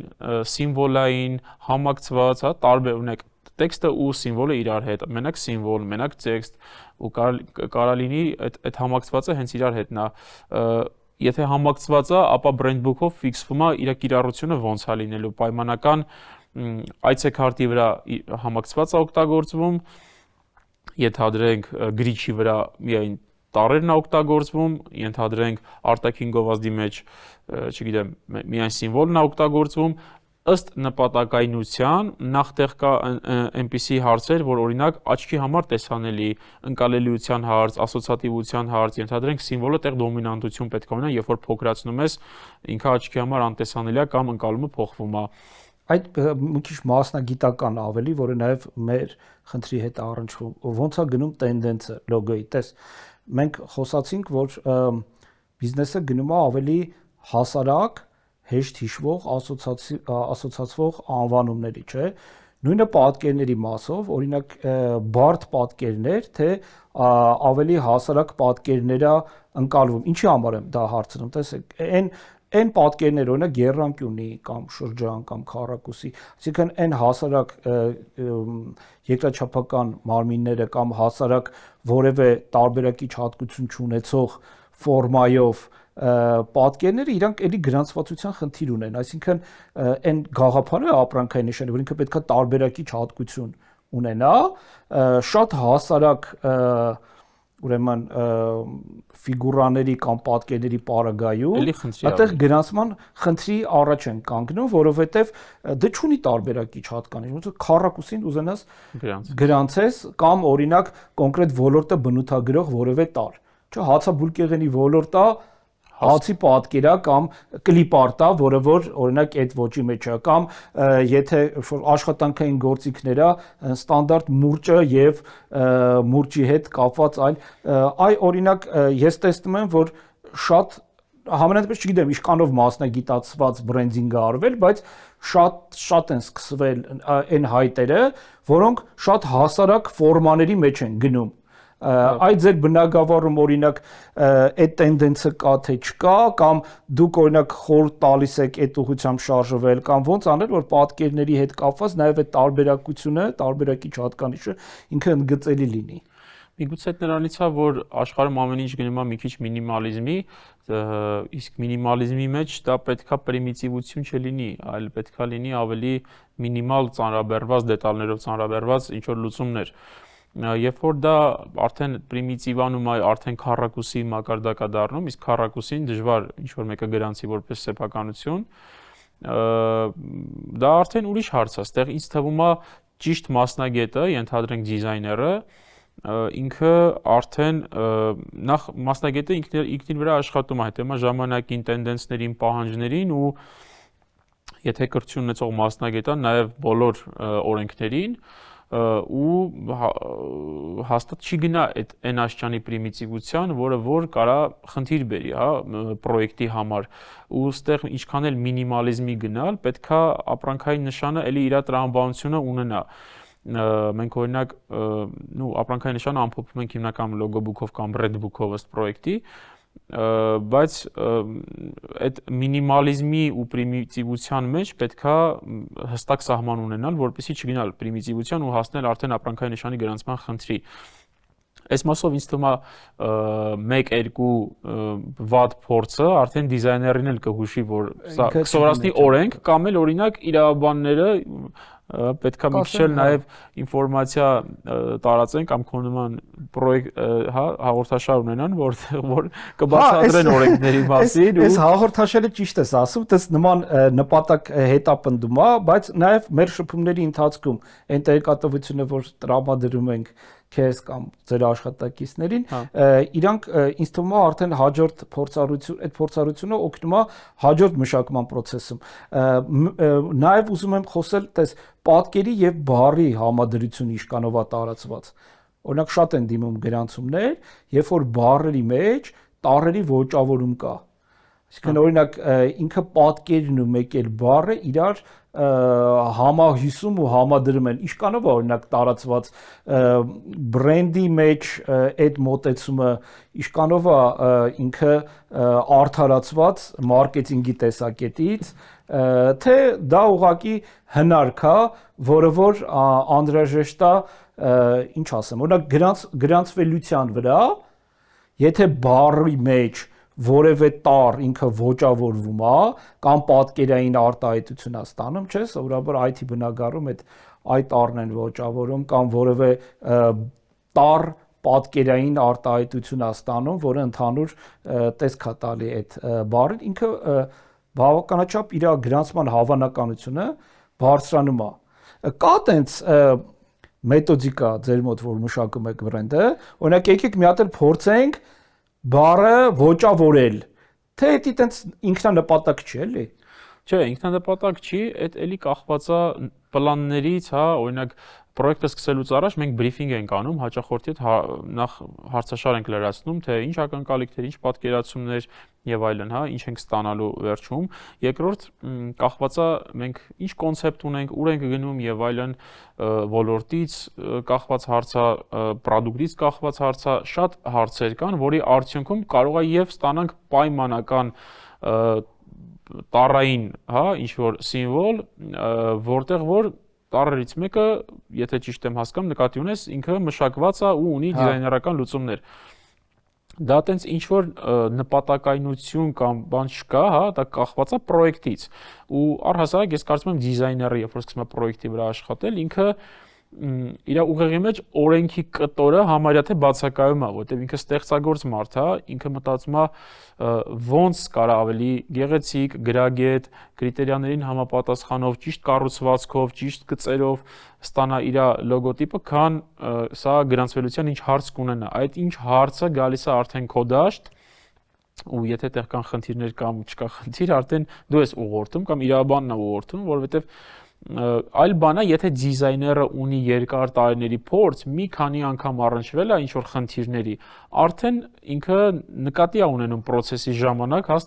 սիմվոլային, համակցված, տարբեր, օրինակ տեքստը ու սիմվոլը իրար հետ, մենակ սիմվոլ, մենակ տեքստ ու կարող լինի այդ համակցվածը հենց իրար հետն է, եթե համակցված է, ապա brand book-ով ֆիքսվում է իր կիրառությունը ոնց է լինելու, պայմանական այցեքարտի վրա համակցված է օգտագործվում, ենթադրենք գրիչի վրա միայն տառերն է օգտագործվում, ենթադրենք արտաքին գովազդի մեջ, չգիտեմ, միայն սիմվոլն է օգտագործվում, ըստ նպատակայնության նախտեղ կա այնպիսի հարցեր, որ օրինակ աչքի համար տեսանելի, ընկալելիության հարց, ասոցիատիվության հարց, ենթադրենք սիմվոլը տեղ դոմինանտություն պետք է ունենա, երբ որ փոքրացնում ես, ինքը աչքի համար անտեսանելի է կամ ընկալումը փոխվում է։ Այդ մի քիչ մասնագիտական ավելի, որը նաև մեր խնդրի հետ առնչվում, ոնց է գնում տենդենսը լոգոյի, տես մենք խոսացինք, որ բիզնեսը գնում է ավելի հասարակ, հեշտ հիշվող, ասոցացվող անվանումների, չէ՞։ Նույնը պատկերների մասով, օրինակ բարդ պատկերներ, թե ավելի հասարակ պատկերները ընկալվում։ Ինչի համար եմ դա հարցնում, տեսեք, այն պատկերներ, օրինակ եռանկյունի կամ շրջան կամ քառակուսի, այսինքն այն հասարակ երկրաչափական մարմինները կամ հասարակ որևէ տարբերակիչ հատկություն չունեցող ֆորմայով պատկերները իրանք էլի գրանցվածության խնդիր ունեն, այսինքն այն գաղափարը ապրանքային նշանի, որ ինքը պետք է տարբերակիչ հատկություն ունենա, շատ հասարակ ուրեմն ֆիգուրաների կամ պատկերների պարագայում այդտեղ գրանցման խնդրի առաջ են կանգնում, որովհետև դա չունի տարբերակիչ հատկանիշ, ոնց որ քառակուսին ուզենաս գրանցես կամ օրինակ կոնկրետ ոլորտը բնութագրող որևէ տար, չէ՞, հացաբուլկեղենի ոլորտը հացի պատկերա կամ կլիպարտա, որը որ օրինակ այդ ոճի մեջ է, կամ եթե աշխատանքային գործիքները ստանդարտ մուրճը եւ մուրճի հետ կապված այլ օրինակ ես տեսնում եմ, որ շատ համենայնպես չգիտեմ ինչքանով մասնագիտացված բրենդինգ է արվել, բայց շատ են սկսվել այն հայտերը, որոնք շատ հասարակ ֆորմաների մեջ են գնում։ Այդ ձեր բնագավառում օրինակ այդ տենդենսը կա թե չկա, կամ դուք օրինակ խորհուրդ տալիս եք այդ ուղղությամբ շարժվել, կամ ոնց անել, որ պատկերների հետ կապված նաև այդ տարբերակությունը, տարբերակիչ հատկանիշը ինքը ընդգծելի լինի։ Միգուցե նրանից է, որ աշխարհում ամեն ինչ գնում է մի քիչ մինիմալիզմի, իսկ մինիմալիզմի մեջ դա պետքա պրիմիտիվություն չլինի, այլ պետքա լինի ավելի մինիմալ ծանրաբեռնված դետալներով ծանրաբեռնված ինչ որ լուծումներ։ Երբ որ դա արդեն պրիմիտիվանում է, արդեն քառակուսի մակարդակ է դառնում, իսկ քառակուսին դժվար ինչ որ մեկը գրանցի որպես սեփականություն, դա արդեն ուրիշ հարց է, այստեղ ինձ թվում է ճիշտ մասնագետը, ենթադրենք դիզայները, ինքը արդեն նախ մասնագետը ինքնին վրա աշխատում է, հետո ժամանակին, տենդենսներին, պահանջներին ու եթե կրթություն ունեցող մասնագետը նաև բոլոր օրենքներին ու հաստատ չի գնա այն աշճանի պրիմիտիվության, որը որ կարա խնդիր բերի, պրոյեկտի համար, ու ստեղ ինչքան էլ մինիմալիզմի գնալ, պետքա ապրանքային նշանը էլի իր տրամաբանությունը ունենա։ Մենք օրինակ ապրանքային նշանը ամփոփում ենք հիմնական լոգո բուքով կամ brand book-ով ըստ պրոյեկտի, բայց այդ մինիմալիզմի ու պրիմիտիվության մեջ պետքա հստակ սահման ունենալ, որպեսզի չգնալ պրիմիտիվության ու հասնել արդեն ապրանքային նշանի գրանցման խնդրի։ Այս մասով ինձ թվում է 1-2 վատ փորձը արդեն դիզայներին էլ կհուշի, որ սա կսովորացնի օրենք կամ էլ օրինակ իրավաբանները պետք է մի քիչ էլ նաև ինֆորմացիա տարածեն կամ քո նման պրոյեկտ հաղորդաշար ունենան, որ կբացատրեն օրենքների մասին Այս հաղորդաշարը ճիշտ ես ասում, դες նման նպատակ հետապնդում է, բայց նաև մեր շփումների ընթացքում այն տեղեկատվությունը, որ տրամադրում ենք քեզ կամ ձեր աշխատակիցներին, իրանք ինձ թվում է արդեն հաջորդ փորձառություն, այդ փորձառությունը օգնում է հաջորդ մշակման process-ում։ Նաև ուզում եմ խոսել, տես պատկերի եւ բառի համադրություն իշքանով է տարածված։ Օրինակ շատ են դիմում գրանցումներ, երբ որ բառերի մեջ տառերի ոճավորում կա։ Այսինքն օրինակ ինքը պատկերն ու մեկ էլ բառը իրար համահյուսում ու համադրում են։ Իշքանով է օրինակ տարածված բրենդի մեջ այդ մոտեցումը, իշքանով է ինքը արդարացված մարքեթինգի տեսակետից, թե դա ուղղակի հնարք է, որը որ անհրաժեշտ է, ինչ ասեմ, օրինակ գրանցվելիության վրա, եթե բառի մեջ որևէ տառ ինքը ոճավորվում է կամ պատկերային արտահայտություն է ստանում, չէ՞, սովորաբար IT բնագառում այդ տառն են ոճավորում կամ որևէ տառ պատկերային արտահայտություն է ստանում, որը ընդհանուր տեսք է տալի այդ բառին, ինքը բավականաչափ իր գրանցման հավանականությունը բարձրանում է։ Կա տենց մեթոդիկա ձեր մոտ, որ մշակում եք բրենդը, օրինակ եկեք մի հատ էլ փորձենք բառը ոճավորել, թե դա տենց ինքնանպատակ չի, էլի։ Չէ, ինքնանպատակ չի, այդ էլի կախված է պլաններից, հա, օրինակ պրոյեկտը սկսելուց առաջ մենք բրիֆինգ ենք անում, հաճախորդի հետ նախ հարցաշար ենք լրացնում, թե ինչ ակնկալիքներ, ինչ պատկերացումներ եւ այլն, հա, ինչ ենք ստանալու վերջում։ Երկրորդ կախված է մենք ինչ կոնցեպտ ունենք, ուր ենք գնում եւ այլն, ոլորտից կախված հարցը, պրոդուկտից կախված հարցը, շատ հարցեր կան, որի արդյունքում կարող է եւ ստանանք պայմանական տառային, հա, ինչ որ սիմվոլ, որտեղ որ տառերից մեկը, եթե ճիշտ եմ հասկանում, նկատի ունես, ինքը մշակված է ու ունի դիզայներական լուծումներ։ Դա տենց ինչ որ նպատակայնություն կամ բան չկա, հա, դա կախված է պրոյեկտից։ Ու առհասարակ ես կարծում եմ դիզայները, երբ որ սկսում է պրոյեկտի վրա աշխատել, ինքը իր ուղեղի մեջ օրենքի կտորը համարյա թե բացակայում է, որտեղ ինքը ստեղծագործ մարդ է, ինքը մտածում է ոնց կարա ավելի գեղեցիկ, գրագետ, կրիտերիաներին համապատասխանով, ճիշտ կառուցվածքով, ճիշտ գծերով ստանա իր լոգոտիպը, քան սա գրանցվելիության ինչ հարց կունենա։ Այդ ինչ հարցը գալիս է արդեն քո դաշտ, ու եթե տեղ կան խնդիրներ կամ չկա խնդիր, արդեն դու ես ուղղորդում կամ իրավաբանն է ուղղորդում, որովհետև այլ բան է, եթե դիզայները ունի երկար տարիների փորձ, մի քանի անգամ առնչվել է ինչ-որ խնդիրների, արդեն ինքը նկատի է ունենում process-ի ժամանակ, հա,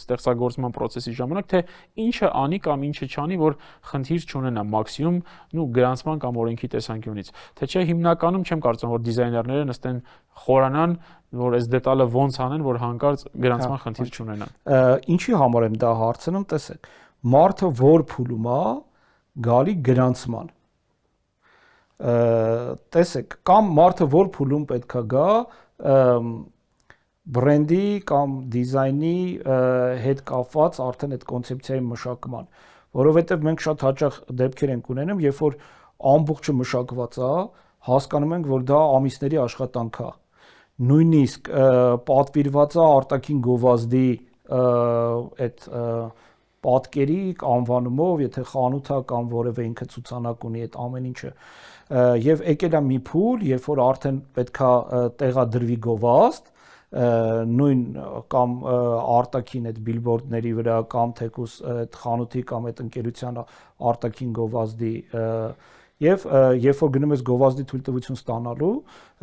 ստեղծագործման process-ի ժամանակ, թե ինչը անի կամ ինչը չանի, որ խնդիր չունենա մաքսիմում, նու գրանցման կամ օրենքի տեսանկյունից։ Թե չէ հիմնականում չեմ կարծում, որ դիզայներները նստեն խորանան, որ այս դետալը ոնց անեն, որ հանկարծ գրանցման խնդիր չունենան։ Ինչի համար եմ դա հարցնում, տեսեք, մարդը որ փուլում է գալի գրանցման։ Տեսեք, կամ մարդը որ փուլում պետքա գա բրենդի կամ դիզայնի հետ կապված արդեն այդ կոնցեպցիայի մշակման, որովհետև մենք շատ հաճախ դեպքեր ենք ունենում, երբ որ ամբողջը մշակված է, հասկանում ենք, որ դա ամիսների աշխատանք է։ Նույնիսկ պատվիրված է արտաքին գովազդի այդ պատկերի անվանումով, եթե խանութ է կամ որևէ ինքը ցուցանակ ունի այդ ամեն ինչը, եւ եկել է մի փուլ, երբ որ արդեն պետքա տեղադրվի գովազդ, նույն կամ արտաքին այդ բիլբորդների վրա կամ թեկուս այդ խանութի կամ այդ ընկերության արտաքին գովազդի եւ երբ որ գնում ես գովազդի թույլտվություն ստանալու,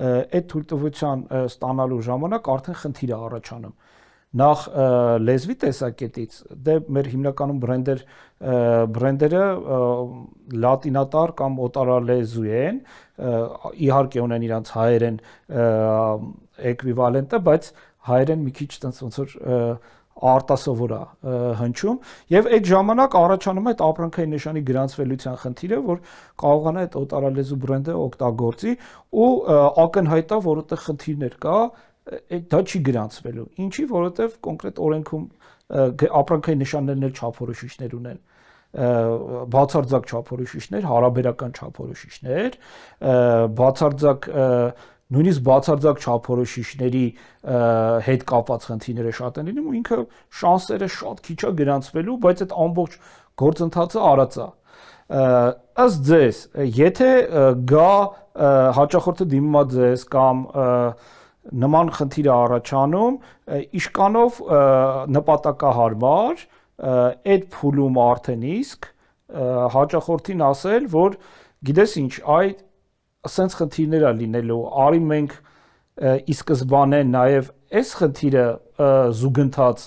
այդ թույլտվության ստանալու ժամանակ արդեն խնդիր է առաջանում։ Նախ լեզվի տեսակետից, դե մեր հիմնականում բրենդերը լատինատար կամ օտարալեզու են, իհարկե ունեն իրանց հայերեն էկվիվալենտը, բայց հայերեն մի քիչ տենց ոնց որ արտասովոր է հնչում, եւ այդ ժամանակ առաջանում է այդ ապրանքային նշանի գրանցվելիության խնդիրը, որ կարողանա այդ օտարալեզու բրենդը օգտագործի ու ակնհայտ է, որ այդտեղ խնդիրներ կա, դա չի գրանցվելու։ Ինչի, որովհետև կոնկրետ օրենքում ապրանքային նշաններն էլ չափորոշիչներ ունեն։ բացարձակ չափորոշիչներ, հարաբերական չափորոշիչներ, բացարձակ նույնիսկ բացարձակ չափորոշիչների հետ կապված խնդիրները շատ են լինում ու ինքը շանսերը շատ քիչ է գրանցվելու, բայց այդ ամբողջ գործընթացը արած է։ Ըստ ձեզ, եթե գա հաճախորդը դիմում է ձեզ կամ նման խնդիր է առաջանում, իշկանով նպատակահարմար այդ փուլում արդեն իսկ հաճախորդին ասել, որ գիտես ինչ, այդ ասենց խնդիրներ է լինելու, արի մենք ի սկզբանե նաև այս խնդիրը զուգընթաց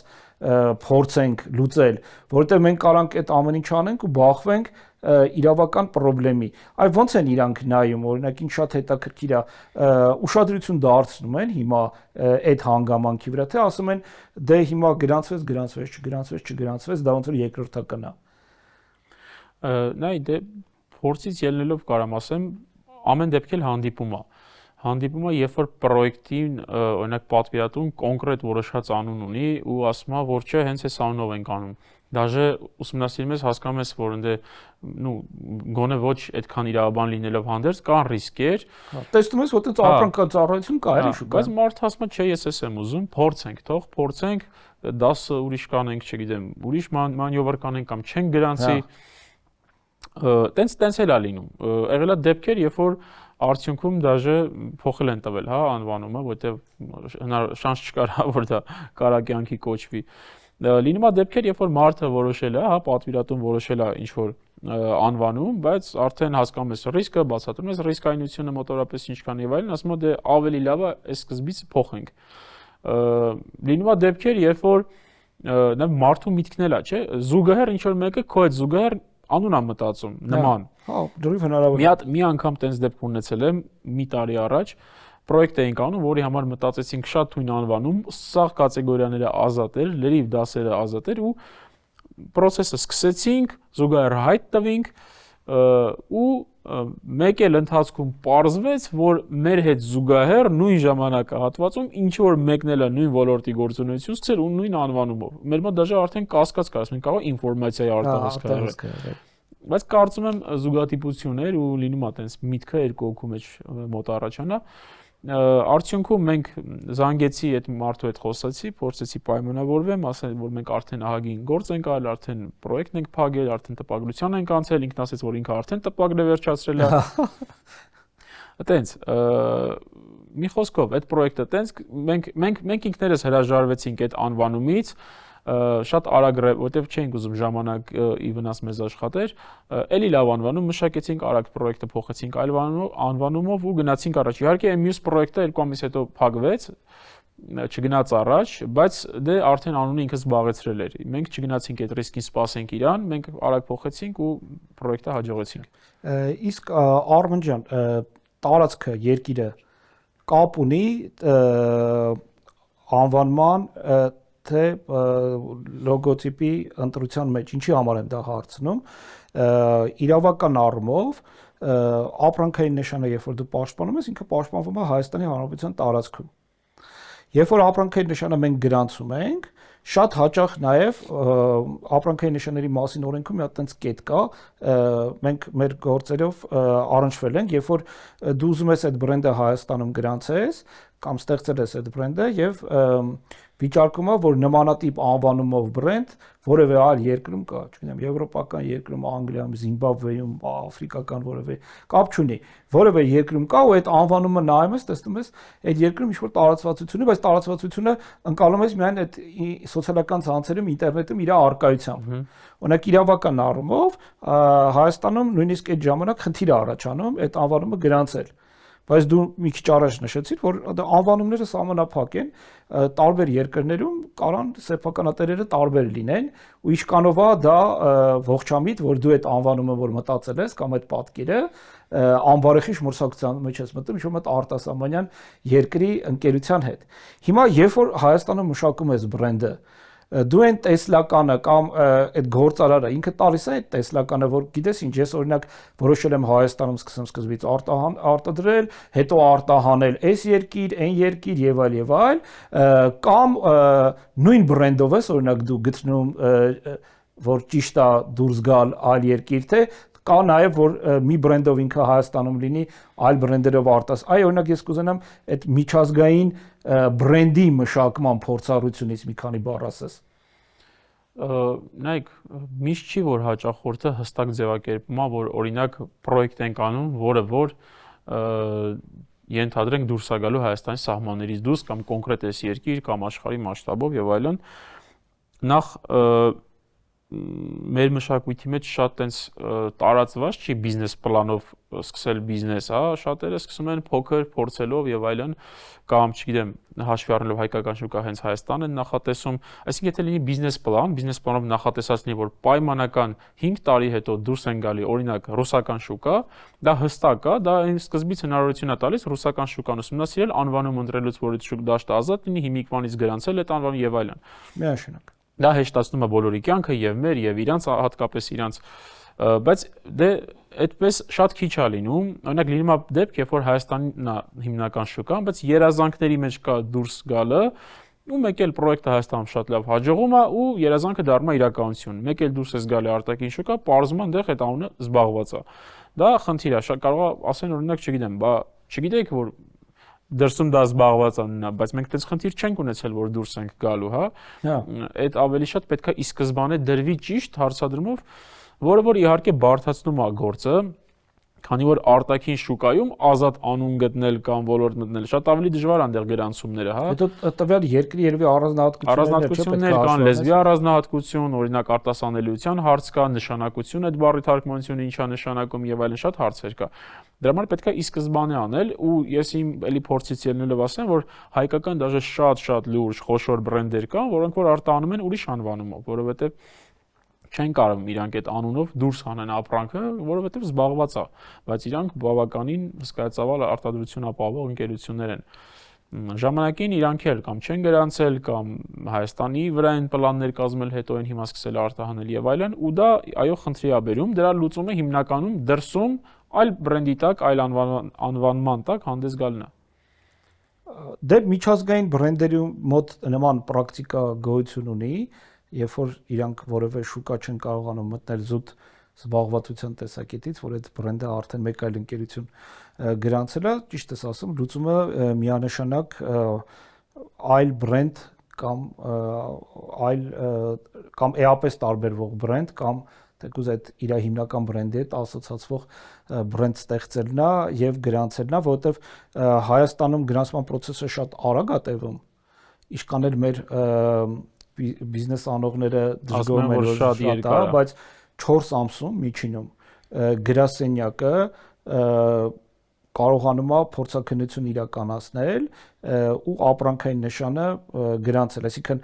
փորձենք լուծել, որովհետև մենք կարանք այդ ամեն ինչ անենք ու բախվենք իրավական խնդրի։ Այ ո՞նց են իրանք նայում, օրինակ ինչ շատ հետաքրքիր է, ուշադրություն դարձնում են հիմա այդ հանգամանքի վրա, թե ասում են դե հիմա չգրանցվեց, դա ոնց որ երկրորդական է։ Նայ, դե փորձից ելնելով կարամ ասեմ, ամեն դեպք էլ հանդիպումը, երբ որ պրոյեկտին օրինակ պատվիրատուն կոնկրետ որոշած անուն ունի ու ասում է, որ չէ, հենց այս անունով ենք անում։ Դաժե ուսումնասիրում ես, հասկանում ես, որ ընդ գոնե ոչ այդքան իրավաբան լինելով հանդերձ կան ռիսկեր։ Տեսնում ես, որ այդպես ապրանքային ծառայություն կա, էլի շուկա։ Բայց մարդը ասում է, չէ, ես էս եմ ուզում, փորձենք, 10 ուրիշ կանենք, չգիտեմ, ուրիշ մանյովր կանենք կամ չենք գրանցի։ Տենց էլ է լինում։ Եղել է դեպքեր, երբ որ արդյունքում դաժե փոխել են տվել, հա, անվանումը, որտեղ շանս չկար, որ դա կարակյանքի կոչվի։ Լինում է դեպքեր, երբ որ մարդը որոշել է, հա, պատվիրատուն որոշել է ինչ-որ անվանում, բայց արդեն հասկանում ես ռիսկը, բացատրում ես ռիսկայնությունը մոտորապես ինչքան եւ այլն, ասում է դե ավելի լավ է այս սկզբից փոխենք։ Լինում է դեպքեր, երբ որ նաեւ մարդու միտքն էլ է, չէ, զուգահեռ ինչ-որ մեկը քո այդ զուգահեռ անուն է մտածում նման։ Հա, դրույթ հնարավոր։ Մի անգամ տենց դեպք ունեցել եմ մի տարի առաջ, պրոյեկտ էինք անում, որի համար մտածեցինք շատ թույն անվանում, սաղ կատեգորիաները ազատ էր, լրիվ դասերը ազատ էր ու process-ը սկսեցինք, զուգահեռ հայտ տվինք ու մեկ էլ ընթացքում պարզվեց, որ մեր հետ զուգահեռ նույն ժամանակահատվածում ինչ որ մեկն էլ է նույն ոլորտի գործունեություն սկսել ու նույն անվանումով։ Մեր մոտ դաժե արդեն կասկած կար, ասենք կարող ինֆորմացիայի արտահոսք։ Բայց կարծում եմ զուգատիպություններ ու լինում է տենց միտքը երկու հոգու մեջ մոտ առաջանա։ Արդյունքում մենք զանգեցի այդ մարդու հետ խոսացի, փորձեցի պայմանավորվեմ, ասել որ մենք արդեն ահագին գործ ենք արել, արդեն պրոյեկտ ենք փակել, արդեն տպագրության ենք անցել, ինքն ասեց որ ինքը արդեն տպագրել վերջացրել է։ Այտենց մի խոսքով այդ պրոյեկտը տենց մենք ինքներս հրաժարվեցինք այդ անվանումից շատ արագ, որտեվ չէինք ուզում ժամանակ ի վնաս մեզ աշխատեր, էլի լավ անվանում մշակեցինք, արագ պրոյեկտը փոխեցինք այլ անվանումով ու գնացինք առաջ։ Իհարկե այն մյուս պրոյեկտը 2 ամիս հետո փակվեց, չգնաց առաջ, բայց դե արդեն անունը ինքը զբաղեցրել էր։ Մենք չգնացինք այդ ռիսկին, սպասենք իրան, մենք արագ փոխեցինք ու պրոյեկտը հաջողեցինք։ Իսկ Արմեն ջան, տարածքը, երկիրը կապ ունի անվանման թե լոգոտիպի ընտրության մեջ, ինչի համար եմ դա հարցնում, իրավական առումով ապրանքային նշանը, երբ որ դու պաշտպանում ես, ինքը պաշտպանվում է Հայաստանի Հանրապետության տարածքում։ Երբ որ ապրանքային նշանը մենք գրանցում ենք, շատ հաճախ նաև ապրանքային նշանների մասին օրենքում մի հատ տենց կետ կա, մենք մեր գործերով առնչվել ենք, երբ որ դու ուզում ես այդ բրենդը Հայաստանում գրանցես կամ ստեղծել ես այդ բրենդը եւ վիճարկում է, որ նմանատիպ անվանումով բրենդ որևէ այլ երկրում կա, չգիտեմ, եվրոպական երկրում, Անգլիայում, Զիմբաբվեում, աֆրիկական որևէ կապ չունի, որևէ երկրում կա ու այդ անվանումը նայում ես, տեսնում ես այդ երկրում ինչ-որ տարածվածություն է, բայց տարածվածությունը ընկալում ես միայն այդ սոցիալական ցանցերում, ինտերնետում իր առկայությամբ։ Օրինակ իրավական առումով Հայաստանում նույնիսկ այդ ժամանակ խնդիր է առաջանում այդ անվանումը գրանցել։ Բայց դու մի քիչ առաջ նշեցիր, որ անվանումները սահմանափակ են, տարբեր երկրներում կարան սեփականատերերը տարբեր լինեն, ու ինչքանով է դա ողջամիտ, որ դու այդ անվանումը որ մտածել ես կամ այդ պատկերը անբարեխիղճ մրցակցության մեջ ես մտնում ինչ-որ մոտ արտասահմանյան երկրի ընկերության հետ։ Հիմա երբ որ Հայաստանում մշակում ես բրենդը, դու այն տեսլականը կամ այդ գործարարը ինքը տալիս է այդ տեսլականը, որ գիտես ինչ, ես օրինակ որոշել եմ Հայաստանում սկսեմ սկզբից արտադրել, հետո արտահանել այս երկիր, այն երկիր եւ այլ, կամ նույն բրենդով ես օրինակ դու գտնում որ ճիշտ է դուրս գալ այլ երկիր, թե կա նաև որ մի բրենդով ինքը Հայաստանում լինի, այլ բրենդերով արտաս։ Օրինակ ես կուզենամ այդ միջազգային բրենդի մշակման փորձառությունից մի քանի բառ ասես։ Նայեք, միշտ չի որ հաճախորդը հստակ ձևակերպում է, որ օրինակ պրոյեկտ ենք անում, որը որ ենթադրենք դուրս է գալու Հայաստանի սահմաններից դուրս կամ կոնկրետ այս երկիր կամ աշխարհի մասշտաբով եւ այլն։ Նախ մեր մշակույթի մեջ շատ տենց տարածված չի բիզնես պլանով սկսել բիզնես, հա, շատերը սկսում են փոքր փորձելով եւ այլն, կամ չգիտեմ, հաշվի առնելով հայկական շուկա հենց Հայաստանն են նախատեսում, այսինքն եթե լինի բիզնես պլանով նախատեսած լինի, որ պայմանական 5 տարի հետո դուրս են գալի, օրինակ ռուսական շուկա, դա հստակ է, դա այն սկզբից հնարավորություն է տալիս ռուսական շուկան ուսումնասիրել, անվանում ընտրելուց, որից շուկ դաշտը ազատ լինի, հիմիկվանից գրանցել այդ անվանը եւ այլն։ Միանշանակ։ Դա հեշտացնում է բոլորի կյանքը եւ մեր եւ իրանց հատկապես իրանց, բայց դե այդպես շատ քիչ է լինում, օրինակ լինում է դեպք, երբ որ Հայաստանն է հիմնական շուկան, բայց երազանքների մեջ կա դուրս գալը, ու մեկ էլ պրոյեկտը Հայաստանում շատ լավ հաջողում է ու երազանքը դառնում է իրականություն։ Մեկ էլ դուրս ես գալի արտաքին շուկա, պարզվում է այնտեղ այդ անունը զբաղված է։ Դա խնդիր է, կարող է ասեն օրինակ, չգիտեմ, բա չգիտեք որ դրսում դա զբաղված է, բայց մենք այդպես խնդիր չենք ունեցել, որ դուրս ենք գալու, հա։ Այդ ավելի շատ պետք է ի սկզբանե դրվի ճիշտ հարցադրումով, որը որ իհարկե բարդացնում է գործը, քանի որ արտաքին շուկայում ազատ անուն գտնել կամ ոլորտ մտնել շատ ավելի դժվար է այնտեղ գրանցումները, հա։ Հետո տվյալ երկրի երևի առանձնահատկություններ կան, լեզվի առանձնահատկություն, օրինակ արտասանելիության հարց կա, նշանակություն այդ բառի թարգմանությունը ինչա նշանակում եւ այլն շատ հարցեր կա։ Դրա համար պետք է ի սկզբանե անել ու ես իմ էլի փորձից ելնելով ասեմ, որ հայկական դաժե շատ լուրջ խոշոր բրենդեր կան, որոնք որ արտահանում են ուրիշ անվանումով, որովհետեւ չեն կարող իրանք այդ անունով դուրս հանեն ապրանքը, որովհետեւ զբաղված է, բայց իրանք բավականին հսկայածավալ արտադրություն ապահովող ընկերություններ են։ Ժամանակին իրանք էլ կամ չեն գրանցել կամ Հայաստանի վրա են պլաններ կազմել, հետո են հիմա սկսել արտահանել եւ այլն, ու դա այո խնդրի է բերում, դրա լուծումը հիմնականում դրսում այլ բրենդի տակ, այլ անվանման տակ հանդես գալն է։ Դե միջազգային բրենդերի մոտ նման պրակտիկա գոյություն ունի, երբ որ իրանք որևէ շուկա չեն կարողանում մտնել զուտ զբաղվածության տեսակետից, որ այդ բրենդը արդեն մեկ այլ ընկերություն գրանցել է, ճիշտ ես ասում, լուծումը միանշանակ այլ բրենդ կամ էապես տարբերվող բրենդ կամ թեկուզ այդ իր հիմնական բրենդի հետ ասոցացվող բրենդ ստեղծելն է եւ գրանցելն է, որովհետեւ Հայաստանում գրանցման process-ը շատ արագ է տևում, ինչքան էլ մեր բիզնես անողները դժգոհում են որ շատ երկար է, բայց 4 ամսում միջինում գրասենյակը կարողանում է փորձաքննություն իրականացնել ու ապրանքային նշանը գրանցել, այսինքն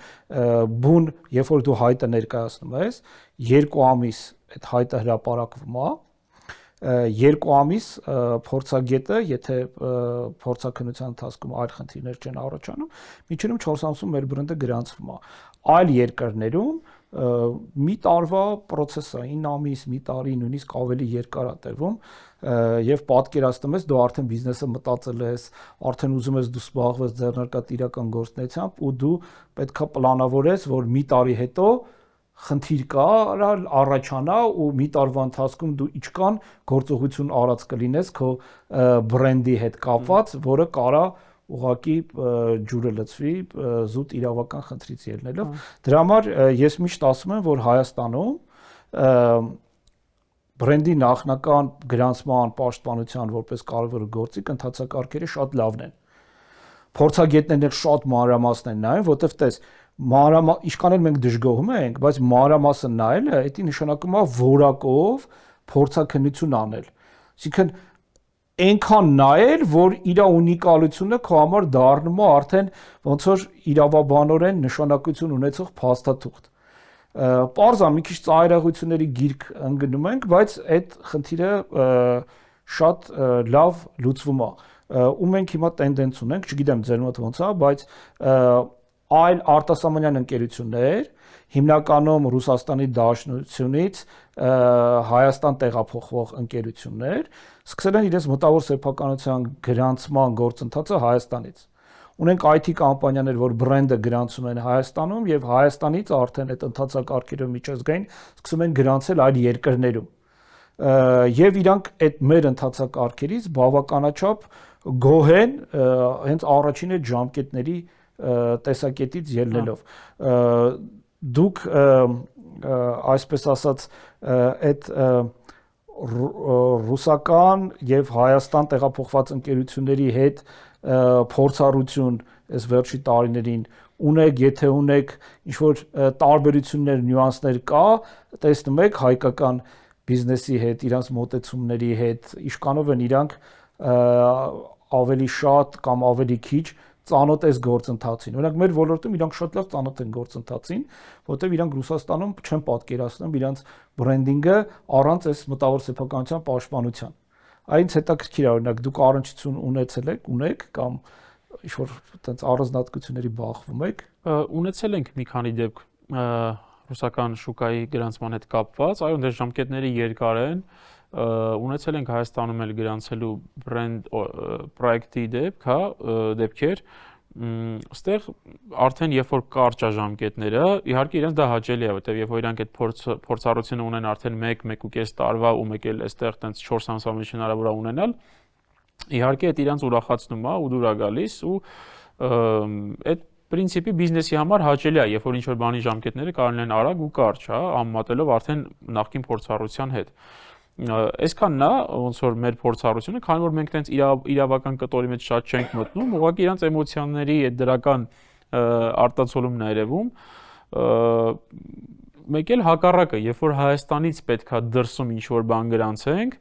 բուն, երբ որ դու հայտը ներկայացնում ես, 2 ամիս այդ հայտը հրապարակվում է, 2 ամիս փորձագետը, եթե փորձաքննության ընթացքում այլ խնդիրներ չեն առաջանում, միջինում 4 ամսում մեր բրենդը գրանցվում է։ Այլ երկրներում մի տարվա process է, 9 ամիս, մի տարի, նույնիսկ ավելի երկար է տևում, եւ պատկերացնում ես դու արդեն բիզնեսը մտածել ես, արդեն ուզում ես դու զբաղվես ձեռնարկատ իրական գործունեությամբ ու դու պետքա պլանավորես, որ մի տարի հետո խնդիր կա, առաջանա ու մի տարվա ընթացքում դու ինչքան գործողություն արած կլինես քո բրենդի հետ կապված, որը կարա ուղղակի ջուրը լցվի զուտ իրավական խնդրից ելնելով։ Դրա համար ես միշտ ասում եմ, որ Հայաստանում բրենդի նախնական գրանցման, պաշտպանության որպես կարևոր գործիք ընթացակարգերը շատ լավն են։ Փորձագետներն էլ շատ մանրամասն են նայում, որտեվ տես ինչքան էլ մենք դժգոհում ենք, բայց մանրամասը նայելը, դա նշանակում է որակով փորձաքննություն անել։ Այսինքն այնքան նայել, որ իր ունիկալությունը քո համար դառնում է արդեն ոնց որ իրավաբանորեն նշանակություն ունեցող փաստաթուղթ։ Պարզ է, մի քիչ ծայրահեղությունների գիրք ընկնում ենք, բայց այդ խնդիրը շատ լավ լուծվում է։ Ու մենք հիմա տենդենց ունենք, չգիտեմ ձեր մոտ ոնց է, բայց այլ արտասահմանյան ընկերություններ, հիմնականում Ռուսաստանի Դաշնությունից Հայաստան տեղափոխվող ընկերություններ սկսել են իրենց մտավոր սեփականության գրանցման գործընթացը Հայաստանից։ ունենք IT կամպանիաներ, որ բրենդը գրանցում են Հայաստանում եւ Հայաստանից արդեն այդ ընթացակարգերով միջազգային սկսում են գրանցել այլ երկրներում։ Եվ իրանք այդ մեր ընթացակարգերից բավականաչափ գոհ են հենց առաջին այդ ժամկետների տեսակետից ելնելով։ Դուք այսպես ասած այդ ռուսական եւ Հայաստան տեղափոխված ընկերությունների հետ փորձառություն այս վերջի տարիներին ունեք, եթե ունեք ինչ-որ տարբերություններ, նյուանսներ կա, տեսնում եք հայկական բիզնեսի հետ, իրանց մոտեցումների հետ, իշքանով են իրանք ավելի շատ կամ ավելի քիչ ծանոթ այս գործընթացին։ Օրինակ մեր ոլորտում իրանք շատ լավ ծանոթ են գործընթացին, որտեղ իրանք Ռուսաստանում չեն պատկերացնում իրանց բրենդինգը առանց այս մտավոր սեփականության պաշտպանության։ Այնց հետաքրքիր է, օրինակ դուք առնչություն ունեք կամ ինչ-որ այդպես առանձնահատկությունների բախվում եք։ Ունեցել ենք մի քանի դեպք ռուսական շուկայի գրանցման հետ կապված, այո, դες ժամկետների երկար են, ունեցել ենք Հայաստանում էլ գրանցելու բրենդ պրոյեկտի դեպքեր, այստեղ արդեն երբ որ կարճ է ժամկետները, իհարկե իրենց դա հաճելի է, որտեղ երբ որ իրանք այդ փորձառությունը ունեն արդեն 1-1.5 տարվա ու մեկ էլ այստեղ տենց 4 ամսվա մեջ հնարավոր է ունենալ, իհարկե այդ իրանք ուրախացնում է ու դուր է գալիս ու այդ Պրինցիպի բիզնեսի համար հաճելի է, երբ որ ինչ-որ բանի ժամկետները կարելի են արագ ու կարճ, համեմատելով արդեն նախկին փորձառության հետ։ Այսքանն է, ոնց որ մեր փորձառությունը, քանի որ մենք տենց իրավական կտորի մեջ շատ չենք մտնում, ուղղակի իրանց էմոցիաների այդ դրական արտացոլումն է երևում։ Մեկ էլ հակառակը, երբ որ Հայաստանից պետքա դրսում ինչ-որ բան գրանցենք,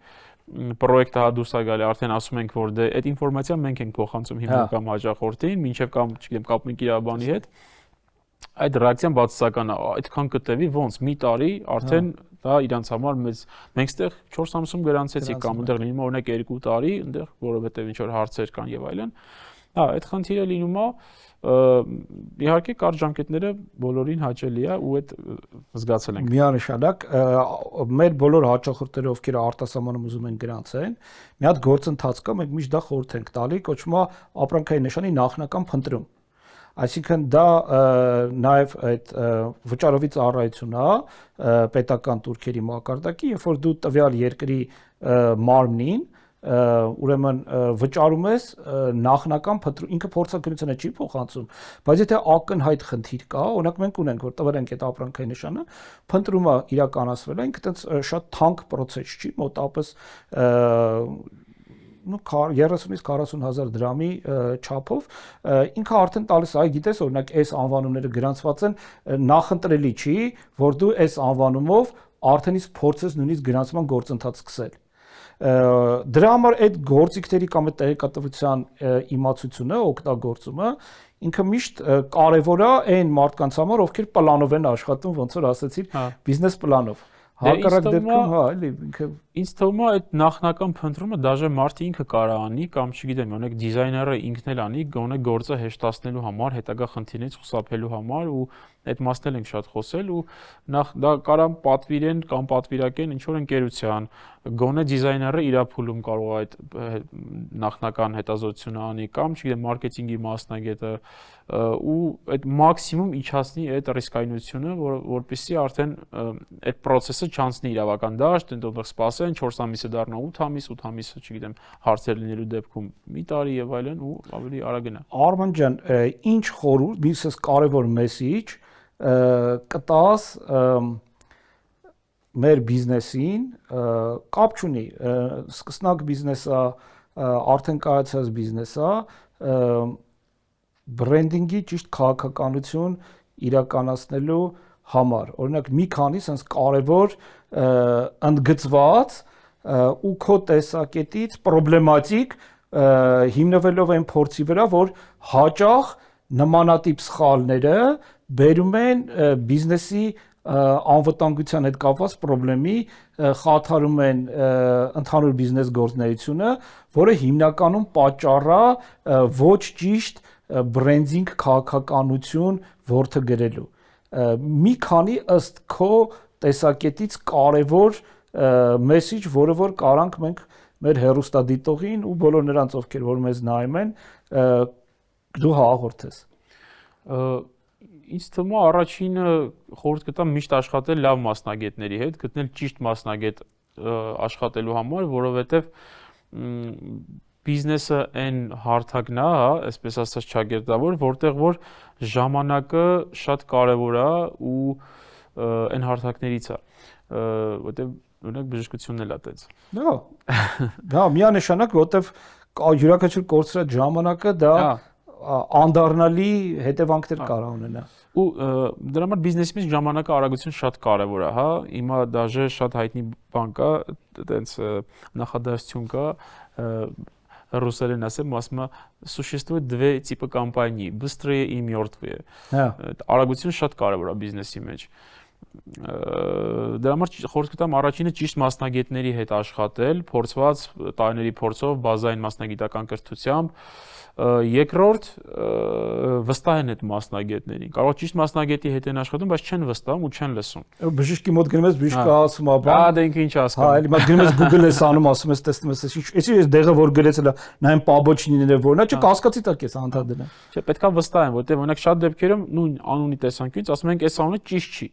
պրոյեկտը դուրս է գալի, արդեն ասում ենք, որ դե այդ ինֆորմացիան մենք ենք փոխանցում հիմնական հաճախորդին, մինչև կամ, չգիտեմ, կապում ենք իրավաբանի հետ, այդ ռեակցիան բացասական է, այդքան կտևի, ոնց մի տարի արդեն դա իրանց համար մեծ, մենք ստեղ 4 ամսում գրանցեցինք կամ այնտեղ լինում է օրինակ 2 տարի, այնտեղ որովհետև ինչ-որ հարցեր կան եւ այլն, այդ խնդիրը լինում է իհարկե կարճ ժամկետները բոլորին հաճելի է ու այդ զգացել ենք։ Միանշանակ մեր բոլոր հաճախորդները, ովքեր արտասահմանում ուզում են գրանցեն, մի հատ գործընթաց կա, մենք միշտ դա խորհուրդ ենք տալի, կոչվում է ապրանքային նշանի նախնական փնտրում։ Այսինքն դա նաև այդ վճարովի ծառայություն է պետական турքերի մակարդակի, երբ որ դու տվյալ երկրի մարմնին ուրեմն վճարում ես նախնական փնտրում, ինքը փորձակնությունը չի փոխանցում, բայց եթե ակնհայտ խնդիր կա, օրինակ մենք ունենք, որ տվել ենք այդ ապրանքային նշանը, փնտրումը իրականացվել է, ինքը այդպես շատ թանկ process չի, մոտավորապես 30-ից 40 հազար դրամի չափով, ինքը արդեն տալիս է, գիտես, օրինակ այս անվանումները գրանցված են, նախընտրելի չի, որ դու այս անվանումով արդեն իսկ փորձես նույնիսկ գրանցման գործընթաց սկսել։ Դրա համար այդ գործիքների կամ այդ տեղեկատվության իմացությունը, օգտագործումը ինքը միշտ կարևոր է այն մարդկանց համար, ովքեր պլանով են աշխատում, ոնց որ ասացիր, բիզնես պլանով։ Հակառակ դեպքում, էլի ինքը ինձ թվում է այդ նախնական փնտրումը դաժե մարդը ինքը կարա անի կամ չգիտեմ, օրինակ դիզայները ինքն էլ անի, գոնե գործը հեշտացնելու համար, հետագա խնդիրներից խուսափելու համար ու այդ մասն էլ ենք շատ խոսել ու դա կարա պատվիրեն կամ պատվիրակեն ինչ որ ընկերության, գոնե դիզայները իր փուլում կարող է այդ նախնական հետազոտությունը անի կամ չգիտեմ մարքեթինգի մասնագետը ու այդ մաքսիմում իջացնի այդ ռիսկայնությունը, որպեսզի արդեն այդ process-ը չանցնի իրավական դաշտ, այնտեղ սպասեն 4 ամիսը դառնա 8 ամիս, 8 ամիսը, չգիտեմ, հարցեր լինելու դեպքում մի տարի եւ այլն ու ավելի արագ գնա։ Արման ջան, ինչ խորհուրդ, միսս կարևոր մեսիջ կտաս մեր բիզնեսին, կապ չունի, սկսնակ բիզնեսը, արդեն կայացած բիզնեսը, բրենդինգի ճիշտ քաղաքականություն իրականացնելու համար, օրինակ մի քանի sense կարևոր ընդգծված ու քո տեսակետից պրոբլեմատիկ հիմնվելով այն փորձի վրա, որ հաճախ նմանատիպ սխալները բերում են բիզնեսի անվտանգության հետ կապված խնդրի, խաթարում են ընդհանուր բիզնես գործունեությունը, որը հիմնականում պատճառ է ոչ ճիշտ բրենդինգ քաղաքականություն որդեգրելու։ Մի քանի ըստ քո տեսակետից կարևոր մեսիջ, որը որ կարանք մենք մեր հեռուստադիտողին ու բոլոր նրանց, ովքեր որ մեզ նայում են, դու հաղորդ ես։ Ինձ թվում է առաջինը խորհուրդ կտամ միշտ աշխատել լավ մասնագետների հետ, գտնել ճիշտ մասնագետ աշխատելու համար, որովհետև բիզնեսը այն հարթակն է, հա, այսպես ասած ճակերտավոր, որտեղ որ ժամանակը շատ կարևոր է ու այն հարթակներից է, որտեղ օրինակ բժշկությունն էլ է այդպես։ Դա միանշանակ, որտեղ յուրաքանչյուր կորցրած ժամանակը դա անդառնալի հետևանքներ կարող ունենա։ Ու դրա համար բիզնեսի մեջ ժամանակը արագություն շատ կարևոր է, հա, հիմա դաժե շատ հայտնի բան կա, այտենց նախադասություն կա, ռուսերեն ասեմ, ասում է существует две типа компаний, быстрые и мертвые։ Արագություն շատ կարևոր է բիզնեսի մեջ։ Դրա համար խորհուրդ կտամ առաջինը ճիշտ մասնագետների հետ աշխատել, փորձված տարիների փորձով, բազային մասնագիտական կրթությամբ, երկրորդ վստահ են այդ մասնագետներին։ Կարող ճիշտ մասնագետի հետ են աշխատում, բայց չեն վստահում ու չեն լսում։ Բժշկի մոտ գնում ես, բժիշկը ասում է, բան։ Դա ինքը ինչ ասում։ Հա, էլի գնում ես Google ես անում, ասում ես, տեսնում ես, էսի դեղը որ գրեցել է, նայեմ պաբոչինիները որն է, չէ, կասկածի տակ ես անդադել։ Չէ, պետքա վստահ են, որտեղ օրինակ շատ դեպքերում նույն անունի տեսանկյունից ասում ենք, այս անունը ճիշտ չի։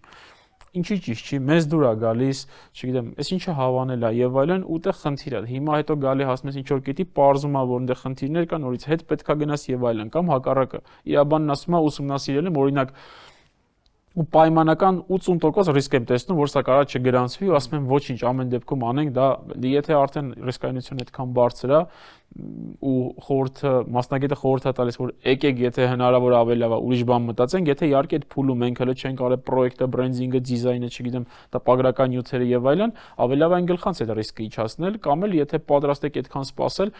Ինչի ճիշտ չի, մեզ դուր է գալիս, չգիտեմ, այս ինչը հավանել է եւ այլն, ուտեղ խնդիր է։ Հիմա հետո գալի հասնում ես ինչ որ կետի, պարզում է, որ այնտեղ խնդիրներ կան, նորից հետ պետքա գնաս եւ այլն, կամ հակառակը։ Իրաբանն ասում է ուսումնասիրել եմ, օրինակ ու պայմանական 80% ռիսկ եմ տեսնում, որ սա կարա չգրանցվի ու ասում եմ ոչինչ, ամեն դեպքում անենք, դա եթե արդեն ռիսկայնությունը այդքան բարձր է ու խորհուրդը մասնագետը խորհուրդ է տալիս, որ եկեք, եթե հնարավոր ավելի լավ է, ուրիշ բան մտածենք, եթե իհարկե այդ փուլում մենք հələ չենք արել պրոյեկտը, բրենդինգը, դիզայնը, չգիտեմ, տպագրական նյութերը եւ այլն, ավելի լավ է այն գլխանց այդ ռիսկը իջացնել, կամ էլ եթե պատրաստ եք այդքան սպասել,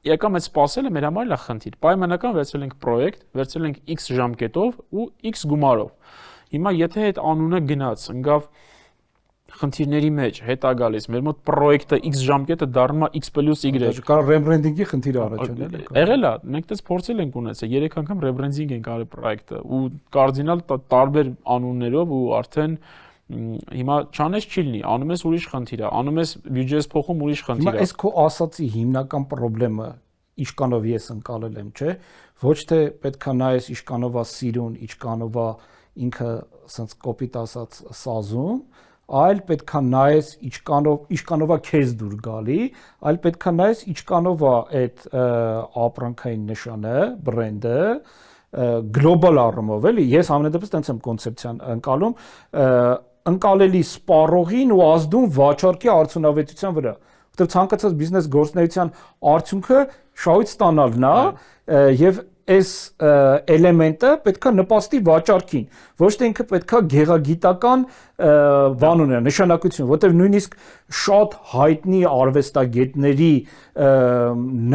եկամ այդ սպասելը մեր համար լավ խնդիր։ Պայմանական վերցրել ենք պրոյեկտ, վերցրել ենք X ժամկետով ու X գումարով։ Հիմա եթե այդ անունը գնաց, ընկավ խնդիրների մեջ, հետա գալիս, մեր մոտ պրոյեկտը X ժամկետը դառնում է X + Y։ Կարող ռեբրենդինգի խնդիր առաջանել։ Եղել է, մենք դες փորձել ենք ունեցել, 3 անգամ ռեբրենդինգ ենք արել պրոյեկտը ու կարդինալ տարբեր անուններով ու արդեն հիմա չանես չի լինի, անում ես ուրիշ խնդիր է, անում ես բյուջես փոխում ուրիշ խնդիր է։ Հիմա այս քո ասացի հիմնական խնդրեմը ինչքանով ես ընկալել եմ, չէ՞, ոչ թե պետքա նայես ինչքանով է սիրուն, ինչքանով է ինքը ասած կոպիտ ասած սազում, այլ պետքա նայես ինչքանով է քեզ դուր գալի, այլ պետքա նայես ինչքանով է այդ ապրանքային նշանը, բրենդը գլոբալ առումով, էլի, ես ամենադեպս տենց եմ կոնցեպցիան ընկալում, ընկալելի սպառողին ու ազդում վաճառքի արդյունավետության վրա, որտեղ ցանկացած բիզնես գործունեության արդյունքը շահույթ ստանալն է եւ այս էլեմենտը պետքա նպաստի վաճառքին, ոչ թե ինքը պետքա գեղագիտական բան ունենա, նշանակություն, որտեղ նույնիսկ շատ հայտնի արվեստագետների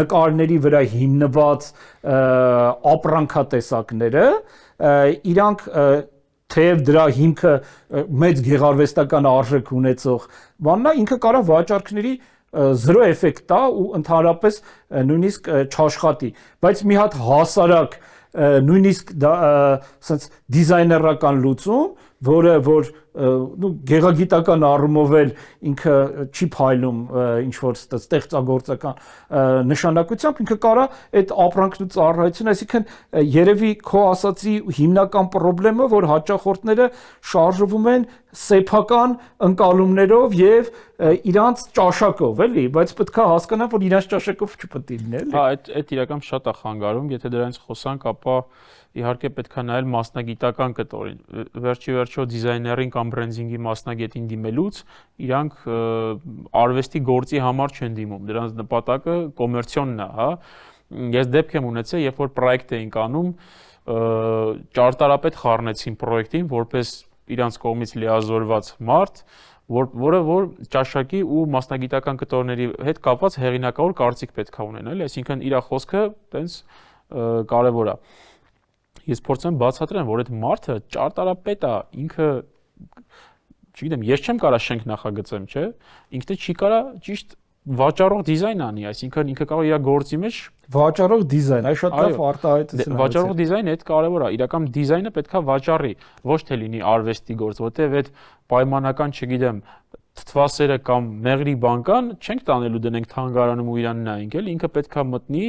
նկարների վրա հիմնված ապրանքատեսակները իրանք թեև դրա հիմքը մեծ գեղարվեստական արժեք ունեցող բանն է, ինքը կարող վաճառքների զրո էֆեկտ տա ու ընդհանրապես նույնիսկ չաշխատի, բայց մի հատ հասարակ նույնիսկ դա ասած դիզայներական լուծում, որը որ գեղագիտական առումով էլ ինքը չի փայլում ինչ որ ստեղծագործական նշանակությամբ, ինքը կարա այդ ապրանքն ու ծառայությունը, այսինքն երևի քո ասացի հիմնական խնդրեմը, որ հաճախորդները շարժվում են սեփական ընկալումներով եւ իրանց ճաշակով, էլի, բայց պետք է հասկանան, որ իրանց ճաշակով չպետք է լինի, էլի։ Հա, այդ իրական շատ է խանգարում, եթե դրանից խոսանք, ապա իհարկե պետք է նայել մասնագիտական կտորին։ Վերջի դիզայներին կամ բրենդինգի մասնագետին դիմելուց իրանք արվեստի գործի համար չեն դիմում։ Դրանց նպատակը կոմերցիոնն է, հա։ Ես դեպք եմ ունեցել, երբ որ պրոյեկտ էինք անում, ճարտարապետ խառնեցին պրոյեկտին, որպես իրանց կողմից լիազորված մարդ, որ ճաշակի ու մասնագիտական կտորների հետ կապված հեղինակավոր կարծիք պետք է ունենալ, այսինքն իր խոսքը տենց կարևոր է։ Ես փորձեմ բացատրեմ, որ այդ մարդը ճարտարապետ է, ինքը չգիտեմ, ես չեմ կարա շենք նախագծեմ, չէ՞, ինքը չի կարա ճիշտ վաճառող դիզայն անի, այսինքն ինքը կարող է իր գործի մեջ վաճառող դիզայն, այ շատ լավ արտահայտություն։ Վաճառող դիզայնը այդ կարևոր է, իրական դիզայնը պետքա վաճառի, ոչ թե լինի արվեստի գործ, որտեղ այդ պայմանական, չգիտեմ, թթվասերը կամ մեղրի բան կան, չենք տանելու դնենք թանգարանում ու իրան նայենք, էլի ինքը պետքա մտնի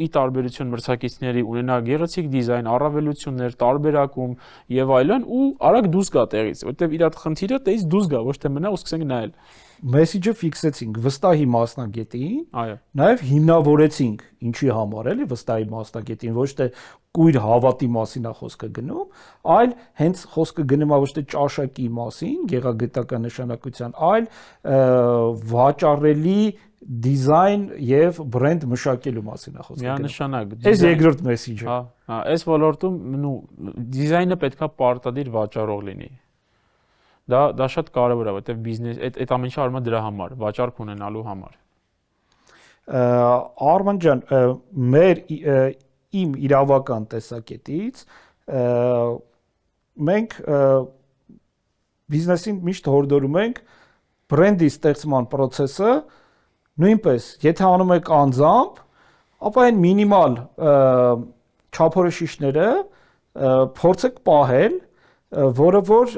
ի տարբերություն մրցակիցների ունենա գեղեցիկ դիզայն, առավելություններ, տարբերակում եւ այլն ու արագ դուրս գա տեղից, որտեւ իր խնդիրը տեղից դուրս գա, ոչ թե մնա ու սկսենք նայել։ Մեսեջը ֆիքսեցինք վստահի մասնագետին, Այո։ նաև հիմնավորեցինք ինչի համար էլի վստահի մասնագետին, ոչ թե կույր հավատի մասին է խոսքը գնում, այլ հենց խոսքը գնում է ոչ թե ճաշակի մասին, գեղագիտական նշանակության, այլ վաճառելի դիզայն եւ բրենդ մշակելու մասին է խոսքը գնում։ Միանշանակ։ Այս երկրորդ մեսեջը։ Հա, այս ոլորտում դիզայնը պետքա պարտադիր վաճառող լինի։ Դա շատ կարևոր է, որտեղ բիզնես այդ ամեն ինչը արվում է դրա համար, վաճառք ունենալու համար։ Արման ջան, իմ իրավական տեսակետից մենք բիզնեսին միշտ հորդորում ենք բրենդի ստեղծման process-ը նույնպես, եթե անում եք անձամբ, ապա այն մինիմալ չափորոշիչները փորձեք պահել, որը որ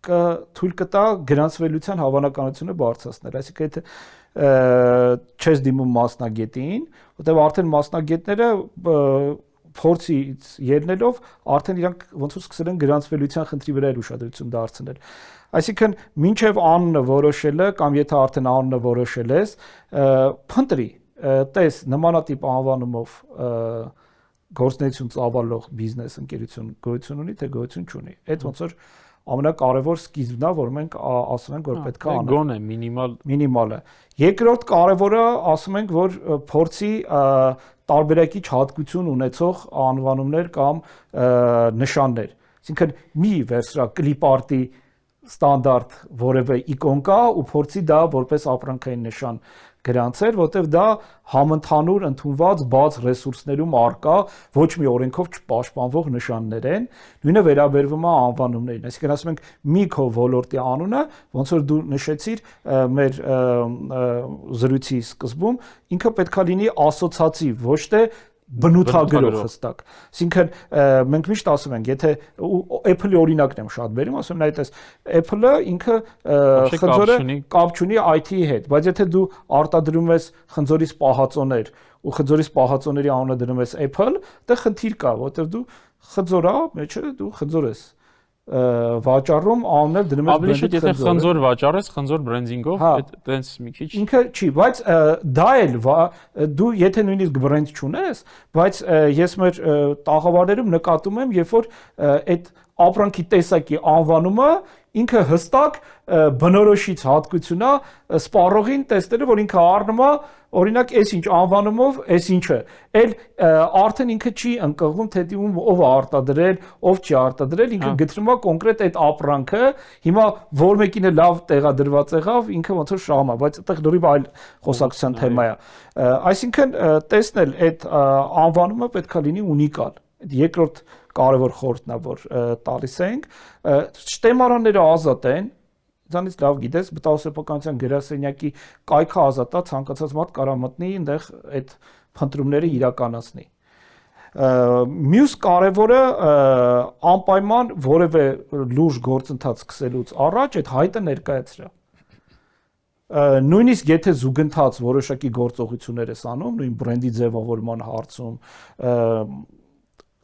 թույլ կտա գրանցվելիության հավանականությունը բարձրացնել, այսինքն եթե չես դիմում մասնագետին, որտեղ արդեն մասնագետները փորձից ելնելով արդեն իրանք ոնց որ սկսել են գրանցվելիության խնդրի վրա ուշադրություն դարձնել։ Այսինքն մինչև անունը որոշելը կամ եթե արդեն անունը որոշել ես, փնտրի, տես նմանատիպ անվանումով գործունեություն ծավալող բիզնես ընկերություն գոյություն ունի, թե գոյություն չունի։ Այդ ոնց որ ամենակարևոր սկիզբն է, որ մենք ասում ենք, որ պետք է անենք։ Գոնե մինիմալը։ Երկրորդ կարևորը ասում ենք, որ փորձի տարբերակիչ հատկություն ունեցող անվանումներ կամ նշաններ։ Այսինքն մի վերցրա կլիպ-արտի ստանդարտ որևէ իկոն կա ու փորձի դա որպես ապրանքային նշան գրանցել, որտեղ դա համընդհանուր ընդունված բաց ռեսուրսներում արկա ոչ մի օրենքով չպաշտպանվող նշաններ են, նույնը վերաբերվում է անվանումներին, այսինքն ասում ենք մի քո ոլորտի անունը, ոնց որ դու նշեցիր մեր զրույցի սկզբում, ինքը պետքա լինի ասոցիատիվ, ոչ թե բնութագրող հստակ։ Այսինքն մենք միշտ ասում ենք, եթե Apple-ի օրինակն եմ շատ բերում, ասում եմ, նայեք, Apple-ը ինքը խնձորը կապ չունի IT-ի հետ, բայց եթե դու արտադրում ես խնձորից պահածոներ ու խնձորից պահածոների անունը դնում ես Apple, դա խնդիր կա, որովհետև դու խնձորա, մեջը դու խնձոր ես վաճառում անուններ դնում ես ավելի շուտ եթե խնձոր վաճառես խնձոր բրենդինգով այդտենց մի քիչ ինքը չի բայց դա էլ դու եթե նույնիսկ բրենդ չունես բայց ես մեր տաղավարներում նկատում եմ երբ որ այդ ապրանքի տեսակի անվանումը ինքը հստակ բնորոշիչ հատկություն է սպառողին տեսնելու որ ինքը առնում է օրինակ այսինչ անվանումով այսինչը էլ արդեն ինքը չի ընկղվում թե ով է արտադրել ով չի արտադրել ինքը գտնում է կոնկրետ այդ ապրանքը հիմա որ մեկինը լավ տեղադրված եղավ ինքը ոնց որ շահում է բայց այդտեղ լրիվ այլ խոսակցության թեմա է այսինքն տեսնել այդ անվանումը պետքա լինի ունիկալ երկրորդ կարևոր խորհուրդն է որ տալիս ենք շտեմարանները ազատ են Ձանից լավ գիտես, բտահոսեփականության գրասենյակի կայքը ազատ է, ցանկացած մարդ կարող մտնի այնտեղ այդ փնտրումները իրականացնի։ Մյուս կարևորը անպայման որևէ լուրջ գործընթաց սկսելուց առաջ այդ հայտը ներկայացրա։ Նույնիսկ եթե զուգընթաց որոշակի գործողություններ ես անում, նույն բրենդի ձևավորման հարցում,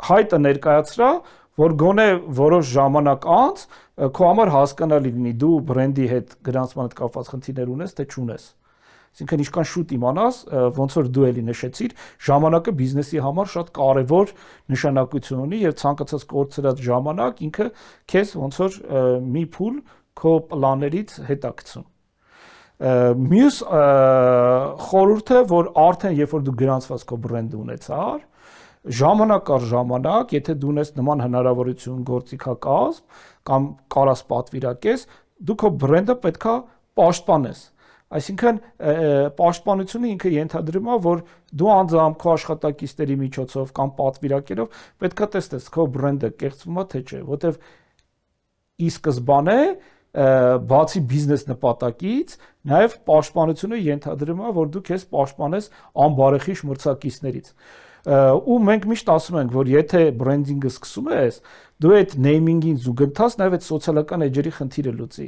հայտը ներկայացրա, որ գոնե որոշ ժամանակ անց քո համար հասկանալի լինի դու բրենդի հետ գրանցման հետ կապված խնդիրներ ունես թե չունես։ Այսինքն ինչքան շուտ իմանաս, ոնց որ դու էլի նշեցիր, ժամանակը բիզնեսի համար շատ կարևոր նշանակություն ունի եւ ցանկացած կորցրած ժամանակ ինքը քեզ ոնց որ մի փուլ քո պլաններից հետաքցում։ Մյուս խորհուրդը, որ արդեն երբ որ դու գրանցված քո բրենդը ունեցար, ժամանակ առ ժամանակ, եթե դու ունես նման հնարավորություն գործիքակազմ կամ կարաս պատվիրակես, դու քո բրենդը պետքա պաշտպանես։ Այսինքն պաշտպանությունը ինքը ենթադրում է, որ դու անձամբ քո աշխատակիցների միջոցով կամ պատվիրակելով պետքա տեսնես քո բրենդը կեղծվում է թե չէ, որտեվ ի սկզբանե բացի բիզնես նպատակից, նաև պաշտպանությունը ենթադրում է, որ դու քեզ պաշտպանես անբարեխիղճ մրցակիցներից։ Ու մենք միշտ ասում ենք, որ եթե բրենդինգը սկսում ես, դու այդ նեյմինգին զուգընթաց նաև այդ սոցիալական էջերի խնդիրը լուծի։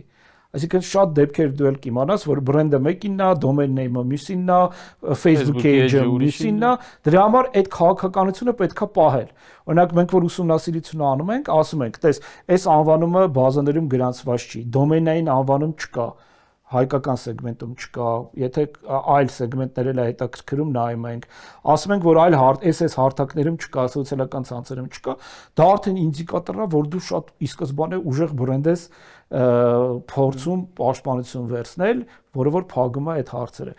Այսինքն շատ դեպքեր դու էլ կիմանաս, որ բրենդը մեկինն է, domain name-ը մյուսինն է, Facebook-ի էջը մյուսինն է, դրա համար այդ քաղաքականությունը պետքա պահել։ Օրինակ մենք որ ուսումնասիրություն անում ենք, ասում ենք, տես, այս անվանումը բազաներում գրանցված չի, domain-ային անվանում չկա, հայկական սեգմենտում չկա, եթե այլ սեգմենտներ էլ հետաքրքրում նայում ենք, ասում ենք, որ այլ SS հարթակներում չկա, սոցիալական ցանցերում չկա, դա արդեն ինդիկատոր է, որ դու շատ ի սկզբանե ուժեղ բրենդ ես փորձում պաշտպանություն վերցնել, որը որ փակում է այդ հարցերը։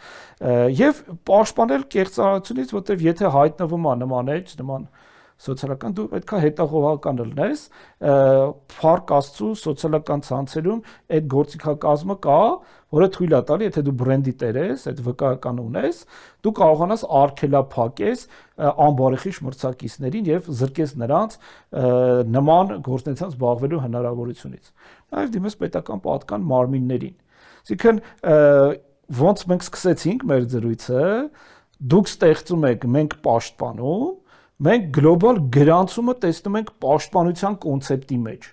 Եվ պաշտպանել կեղծարարությունից, որտեղ եթե հայտնվում է նման էջ, նման սոցիալական դու պետքա հետախոհական լինես, փառք Աստծո սոցիալական ցանցերում այդ գործիքակազմը կա, որը թույլ է տալի, եթե դու բրենդի տեր ես, այդ վկայական ունես, դու կարողանաս արգելափակես անբարեխիղճ մրցակիցներին եւ զրկես նրանց նման գործունեությամբ զբաղվելու հնարավորությունից։ Նաեւ դիմես պետական պատկան մարմիններին։ Այսինքն ոնց մենք սկսեցինք մեր զրույցը, դուք ստեղծում եք, մենք պաշտպանում, մենք գլոբալ գրանցումը տեսնում ենք պաշտպանության կոնցեպտի մեջ։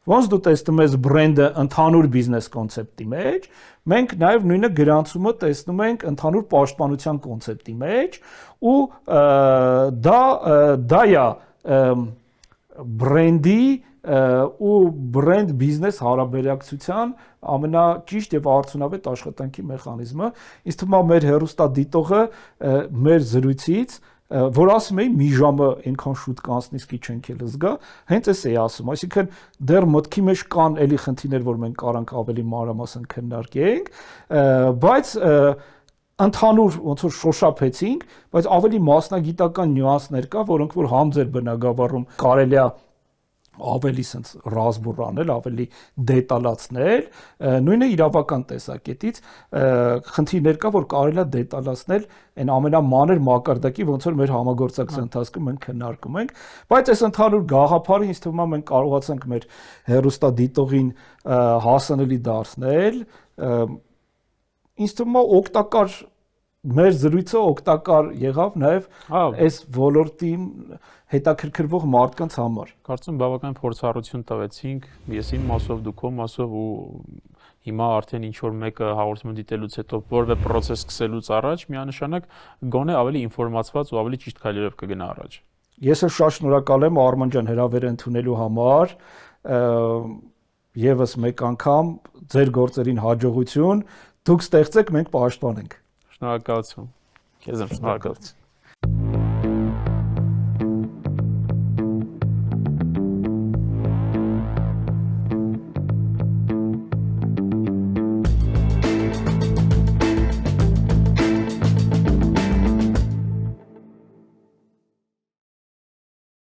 Ոնց դու տեսնում ես բրենդը ընդհանուր բիզնես կոնցեպտի մեջ, մենք նաև նույնը գրանցումը տեսնում ենք ընդհանուր պաշտպանության կոնցեպտի մեջ, ու դա է բրենդի ու բրենդ բիզնես հարաբերակցության ամենաճիշտ եւ արդյունավետ աշխատանքի մեխանիզմը։ Ինձ թվում է մեր հեռուստադիտողը մեր զրույցից որ ասում էի մի ժամը այնքան շուտ կանցնի, իսկի չենք էլ զգա, հենց էս էի ասում, այսինքն դեռ մտքի մեջ կան էլի խնդիրներ, որ մենք կարանք ավելի մանրամասն քննարկենք, բայց ընդհանուր ոնց որ շոշափեցինք, բայց ավելի մասնագիտական նյուանսներ կա, որոնք որ համ ձեր բնագավառում կարելի է ավելի sense ռազմուր անել, ավելի դետալացնել, նույնը իրավական տեսակետից խնդիրներ կա, որ կարելի է դետալացնել այն ամենամանր մակարդակի, ոնց որ մեր համագործակցության ընթացքում մենք քննարկում ենք, բայց այս ընդհանուր գաղափարը ինձ թվում է մենք կարողացանք մեր հեռուստադիտողին հասանելի դարձնել, ինձ թվում է օգտակար մեր զրույցը օգտակար եղավ նաև այս ոլորտին հետաքրքրվող մարդկանց համար։ Կարծում բավական փորձառություն տվեցինք, ես իմ մասով, դու քո մասով ու հիմա արդեն ինչ որ մեկը հաղորդում դիտելուց հետո որևէ process սկսելուց առաջ միանշանակ գոնե ավելի ինֆորմացված ու ավելի ճիշտ քայլերով կգնա առաջ։ Ես էլ շատ շնորհակալ եմ Արման ջան հրավերը ընդունելու համար։ Եվս մեկ անգամ ձեր գործերին հաջողություն, դուք ստեղծեք, մենք պաշտպանենք։ Շնորհակալություն։ Քեզ եմ շնորհակալություն։